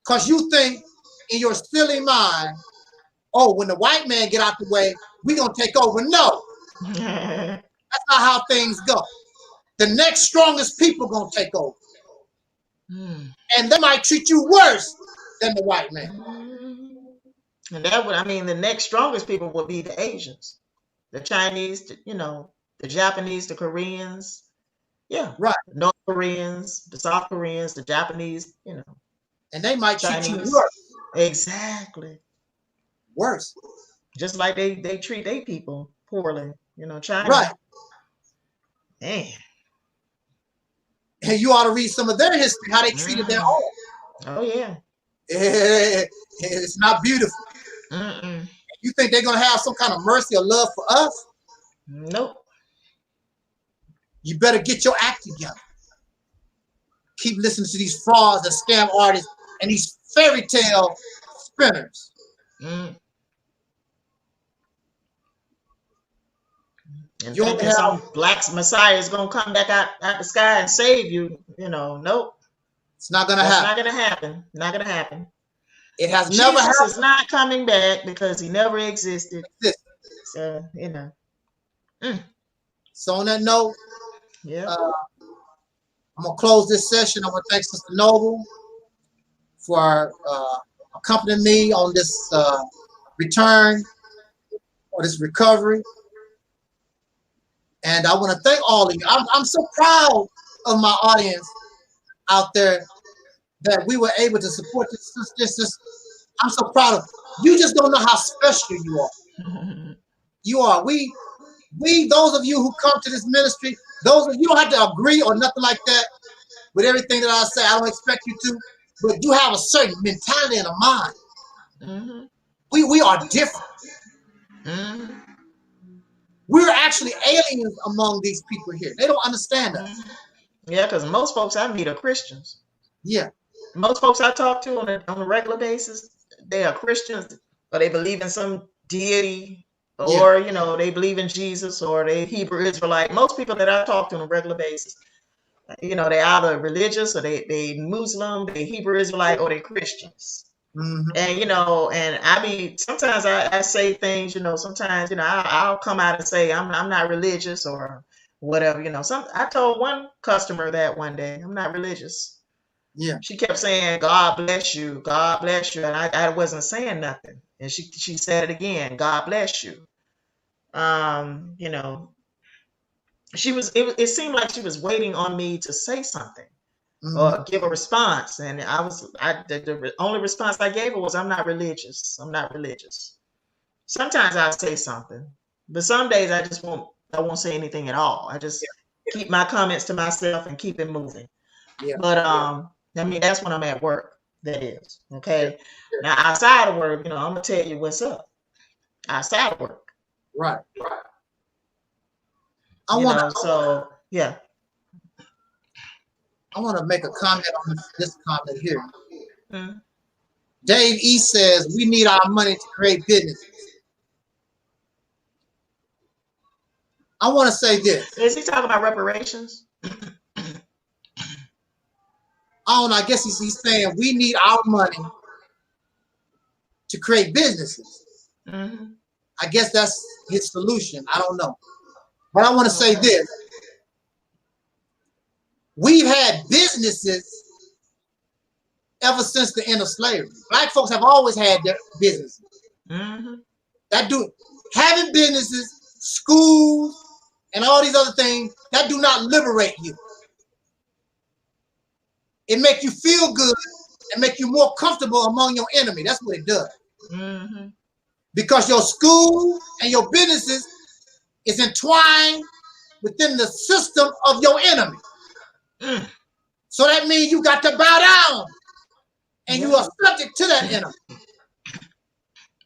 Because you think in your silly mind, oh, when the white man get out the way, we're going to take over. No. That's not how things go. The next strongest people going to take over. And they might treat you worse than the white man. And that would, I mean, the next strongest people will be the Asians, the Chinese, the Japanese, the Koreans. Yeah. Right. The North Koreans, the South Koreans, the Japanese, And they might treat you Chinese. worse. Exactly. Worse. Just like they treat their people poorly, China. Right. Man. And you ought to read some of their history, how they treated their own. Oh, yeah. It's not beautiful. You think they're going to have some kind of mercy or love for us? Nope. You better get your act together. Keep listening to these frauds and scam artists and these fairy tale spinners. And thinking some black messiah is going to come back out the sky and save you, nope. It's not going to happen. Not going to happen. Not going to happen. It has never happened. Jesus is not coming back because he never existed. So, So on that note, yeah, I'm going to close this session. I want to thank Sister Noble for accompanying me on this return or this recovery. And I want to thank all of you. I'm so proud of my audience out there that we were able to support this. I'm so proud of you. You just don't know how special you are. You are. We, those of you who come to this ministry, you don't have to agree or nothing like that with everything that I say. I don't expect you to, but you have a certain mentality and a mind. We are different. We're actually aliens among these people here. They don't understand us. Yeah, because most folks I meet are Christians. Yeah. Most folks I talk to on a regular basis, they are Christians, or they believe in some deity, or they believe in Jesus, or they Hebrew Israelite. Most people that I talk to on a regular basis, they either religious, or they Muslim, they Hebrew Israelite, or they Christians. And and sometimes I say things, sometimes I'll come out and say I'm not religious or whatever, I told one customer that one day, I'm not religious. Yeah. She kept saying, God bless you, God bless you, and I wasn't saying nothing. And she said it again, God bless you. It seemed like she was waiting on me to say something. Or give a response, and the only response I gave her was, I'm not religious. I'm not religious. Sometimes I'll say something, but some days I won't say anything at all. I just keep my comments to myself and keep it moving. Yeah. But that's when I'm at work. That is okay. Yeah. Now outside of work, I'm gonna tell you what's up. Outside of work, right. I want to make a comment on this comment here. Dave E says, we need our money to create businesses. I want to say this. Is he talking about reparations? I don't know. I guess he's saying we need our money to create businesses. I guess that's his solution. I don't know. But I want to say this. We've had businesses ever since the end of slavery. Black folks have always had their businesses. Having businesses, schools, and all these other things, that do not liberate you. It make you feel good and make you more comfortable among your enemy. That's what it does. Because your school and your businesses is entwined within the system of your enemy. So that means you got to bow down and you are subject to that enemy.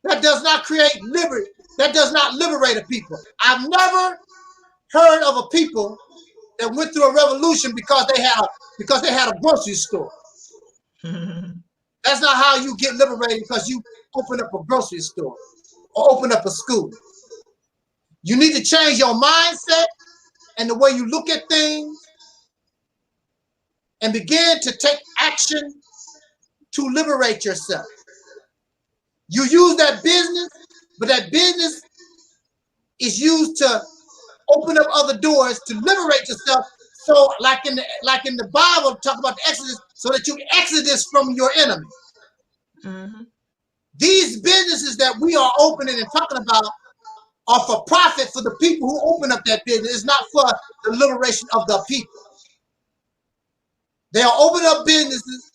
That does not create liberty. That does not liberate a people. I've never heard of a people that went through a revolution because they had a grocery store. That's not how you get liberated, because you open up a grocery store or open up a school. You need to change your mindset and the way you look at things and begin to take action to liberate yourself. You use that business, but that business is used to open up other doors to liberate yourself. So like in the Bible, talk about the Exodus, so that you exodus from your enemy. These businesses that we are opening and talking about are for profit for the people who open up that business. It's not for the liberation of the people. They are opening up businesses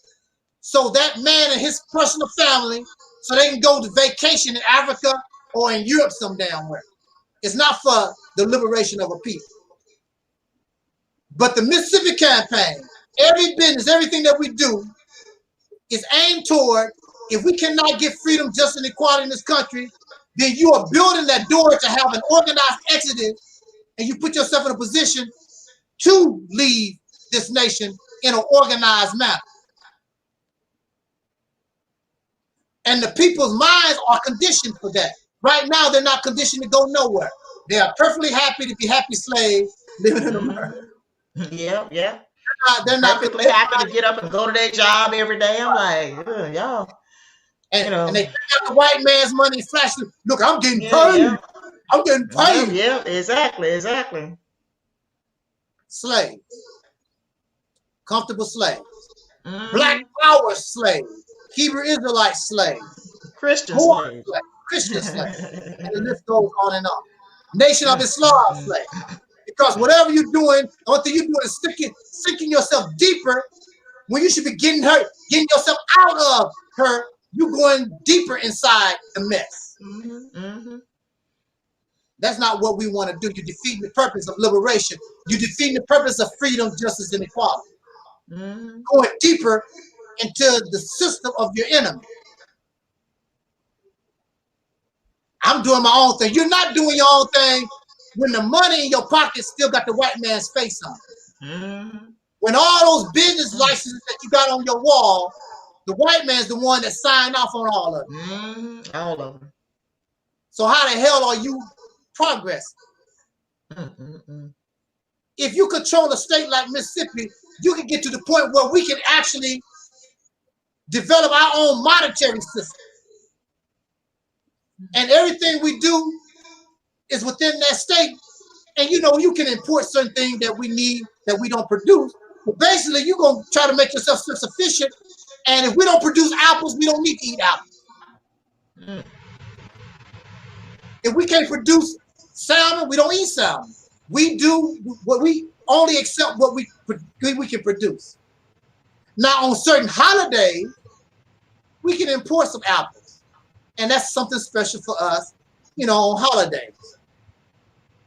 so that man and his personal family, so they can go to vacation in Africa or in Europe some damn where. It's not for the liberation of a people. But the Mississippi campaign, every business, everything that we do is aimed toward, if we cannot get freedom, justice, and equality in this country, then you are building that door to have an organized exodus, and you put yourself in a position to leave this nation in an organized manner. And the people's minds are conditioned for that. Right now, they're not conditioned to go nowhere. They are perfectly happy to be happy slaves living in America. They're not perfectly happy to get up and go to their job every day. I'm like, y'all. And they got the white man's money flashing. Look, I'm getting paid. I'm getting paid. Exactly. Slaves. Comfortable slaves. Black power slaves. Hebrew Israelite slaves. Christian slaves. Christian slaves. And the list goes on and on. Nation of Islam slaves. Because whatever you're doing, the only thing you're doing is sinking yourself deeper when you should be getting hurt, getting yourself out of her. You're going deeper inside the mess. That's not what we want to do. You're defeating the purpose of liberation. You're defeating the purpose of freedom, justice, and equality. Going deeper into the system of your enemy. I'm doing my own thing. You're not doing your own thing when the money in your pocket still got the white man's face on it. When all those business licenses that you got on your wall, the white man's the one that signed off on all of them. All of them. So how the hell are you progressing? If you control a state like Mississippi, you can get to the point where we can actually develop our own monetary system. And everything we do is within that state. And you know, you can import certain things that we need that we don't produce. But basically, you're going to try to make yourself self-sufficient. And if we don't produce apples, we don't need to eat apples. If we can't produce salmon, we don't eat salmon. We do what we only accept what we can produce. Now, on certain holidays, we can import some apples. And that's something special for us, you know, on holidays.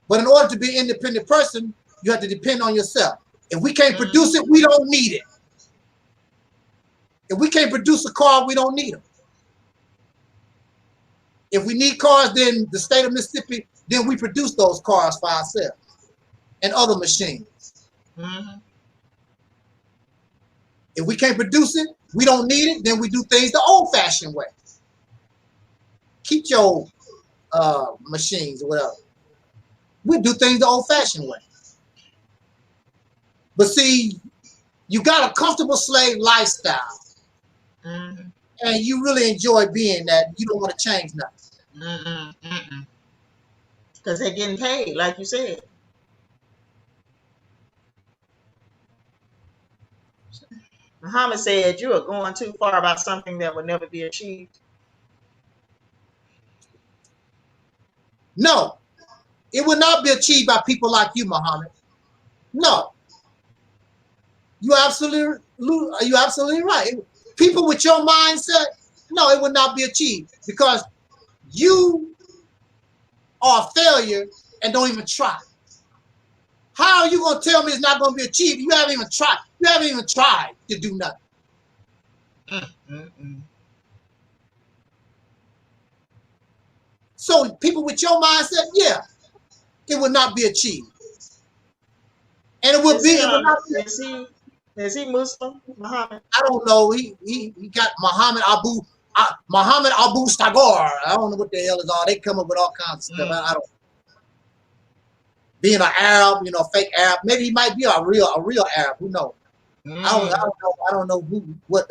But in order to be an independent person, you have to depend on yourself. If we can't produce it, we don't need it. If we can't produce a car, we don't need them. If we need cars, then the state of Mississippi, then we produce those cars for ourselves and other machines. If we can't produce it, we don't need it, then we do things the old-fashioned way. Keep your machines or whatever. We do things the old-fashioned way. But see, you got a comfortable slave lifestyle. And you really enjoy being that. You don't want to change nothing. Because they're getting paid, like you said. Muhammad said you are going too far about something that will never be achieved. No, it will not be achieved by people like you, Muhammad. No. You're absolutely right. People with your mindset, no, it will not be achieved because you are a failure and don't even try. How are you going to tell me it's not going to be achieved? You haven't even tried. You haven't even tried to do nothing. So people with your mindset, yeah, it will not be achieved. And it will not be. Is he Muslim, Muhammad? I don't know. He got Muhammad Abu Tagore. I don't know what the hell is all. They come up with all kinds of stuff. I don't. Being an Arab, you know, fake Arab. Maybe he might be a real Arab. Who knows? I don't know what.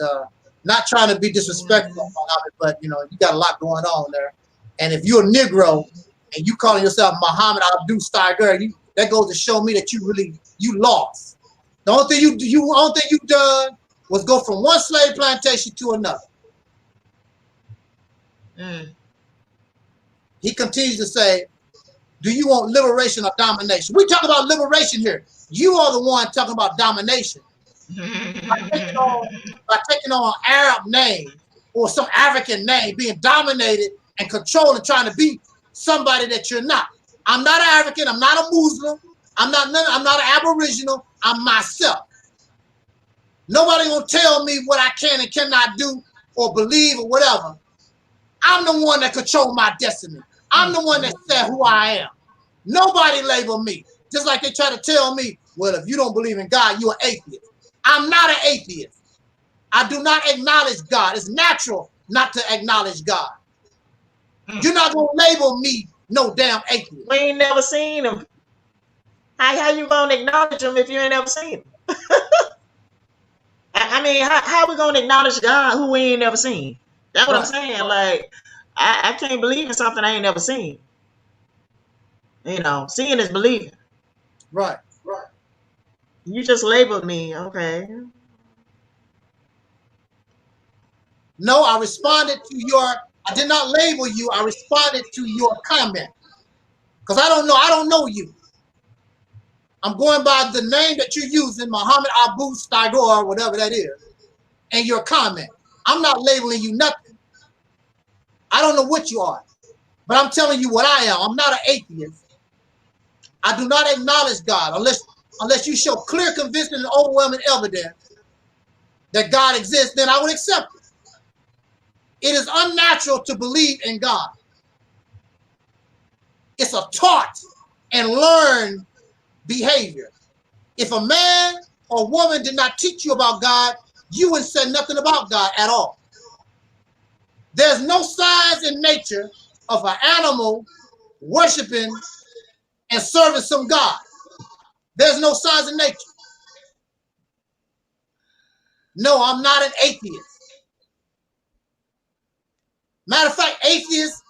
Not trying to be disrespectful, Muhammad, but you know, you got a lot going on there. And if you're a Negro and you calling yourself Muhammad Abdul Steiger, that goes to show me that you lost. The only thing you've done was go from one slave plantation to another. He continues to say, do you want liberation or domination? We talk about liberation here. You are the one talking about domination. by taking on an Arab name or some African name, being dominated and controlled and trying to be somebody that you're not. I'm not an African. I'm not a Muslim. I'm not an Aboriginal. I'm myself. Nobody gonna tell me what I can and cannot do or believe or whatever. I'm the one that control my destiny. I'm the one that said who I am. Nobody label me. Just like they try to tell me, well, if you don't believe in God, you're an atheist. I'm not an atheist. I do not acknowledge God. It's natural not to acknowledge God. You're not gonna label me no damn atheist. We ain't never seen him. How you gonna acknowledge him if you ain't never seen him? I mean, how we gonna acknowledge God who we ain't never seen? That's what I'm saying. Like, I can't believe in something I ain't never seen. You know, seeing is believing. Right. You just labeled me, okay. No, I responded to I did not label you. I responded to your comment. Because I don't know you. I'm going by the name that you're using, Muhammad Abu Steiger, or whatever that is, and your comment. I'm not labeling you nothing. I don't know what you are, but I'm telling you what I am. I'm not an atheist. I do not acknowledge God unless you show clear, convincing, and overwhelming evidence that God exists, then I would accept it. It is unnatural to believe in God. It's a taught and learned behavior. If a man or woman did not teach you about God, you wouldn't say nothing about God at all. There's no signs in nature of an animal worshiping and serving some God. There's no signs in nature. No, I'm not an atheist. Matter of fact, atheist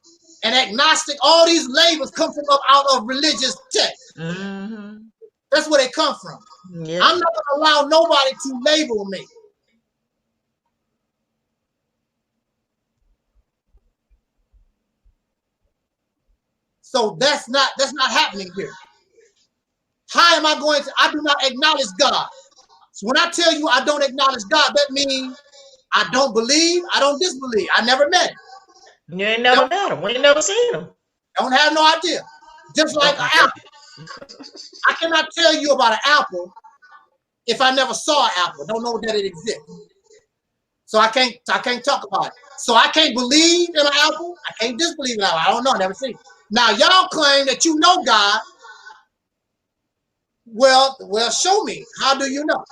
and agnostic, all these labels come from out of religious texts. That's where they come from. Yeah. I'm not going to allow nobody to label me. So that's not happening here. How am I going to? I do not acknowledge God. So when I tell you I don't acknowledge God, that means I don't believe, I don't disbelieve. I never met him. You ain't never met him. We ain't never seen him. Don't have no idea. Just like an apple. I cannot tell you about an apple if I never saw an apple. Don't know that it exists. So I can't talk about it. So I can't believe in an apple. I can't disbelieve in an apple. I don't know. Never seen it. Now y'all claim that you know God. Well, show me. How do you know?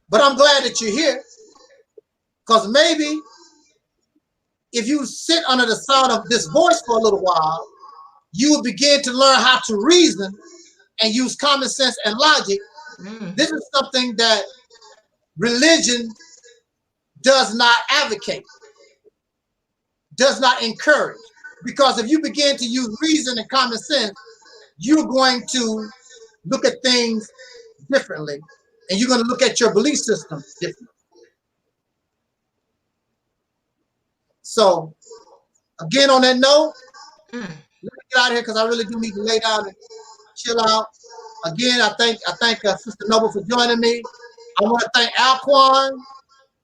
But I'm glad that you're here. Because maybe if you sit under the sound of this voice for a little while, you will begin to learn how to reason and use common sense and logic. This is something that religion does not advocate, does not encourage. Because if you begin to use reason and common sense, you're going to look at things differently, and you're going to look at your belief system differently. So, again, on that note, let me get out of here because I really do need to lay down and chill out. Again, I thank Sister Noble for joining me. I want to thank Alquan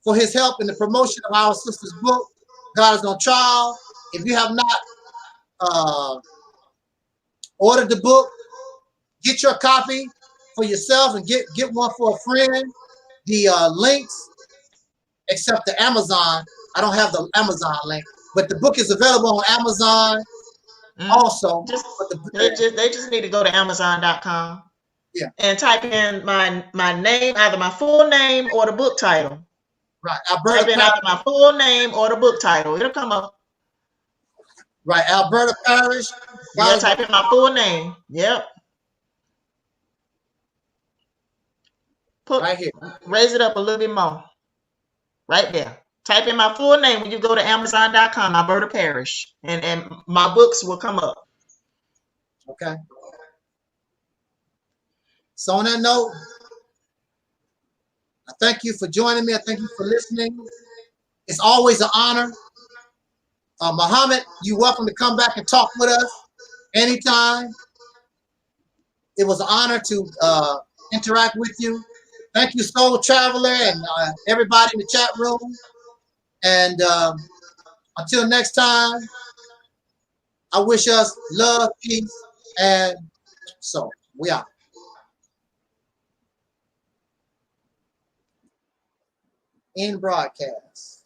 for his help in the promotion of our sister's book, God is on Trial. If you have not ordered the book, get your copy for yourself and get one for a friend. The links, except the Amazon, I don't have the Amazon link, but the book is available on Amazon also. They just need to go to Amazon.com. Yeah. And type in my name, either my full name or the book title. Right. Type in either my full name or the book title. It'll come up. Right. Alberta Parish. Yeah, type in my full name. Yep. Right here. Raise it up a little bit more. Right there. Type in my full name when you go to Amazon.com, Alberta Parish, and my books will come up. Okay. So on that note, I thank you for joining me. I thank you for listening. It's always an honor. Muhammad, you're welcome to come back and talk with us anytime. It was an honor to interact with you. Thank you, Soul Traveler, and everybody in the chat room. And until next time, I wish us love, peace, and so we out. In broadcast.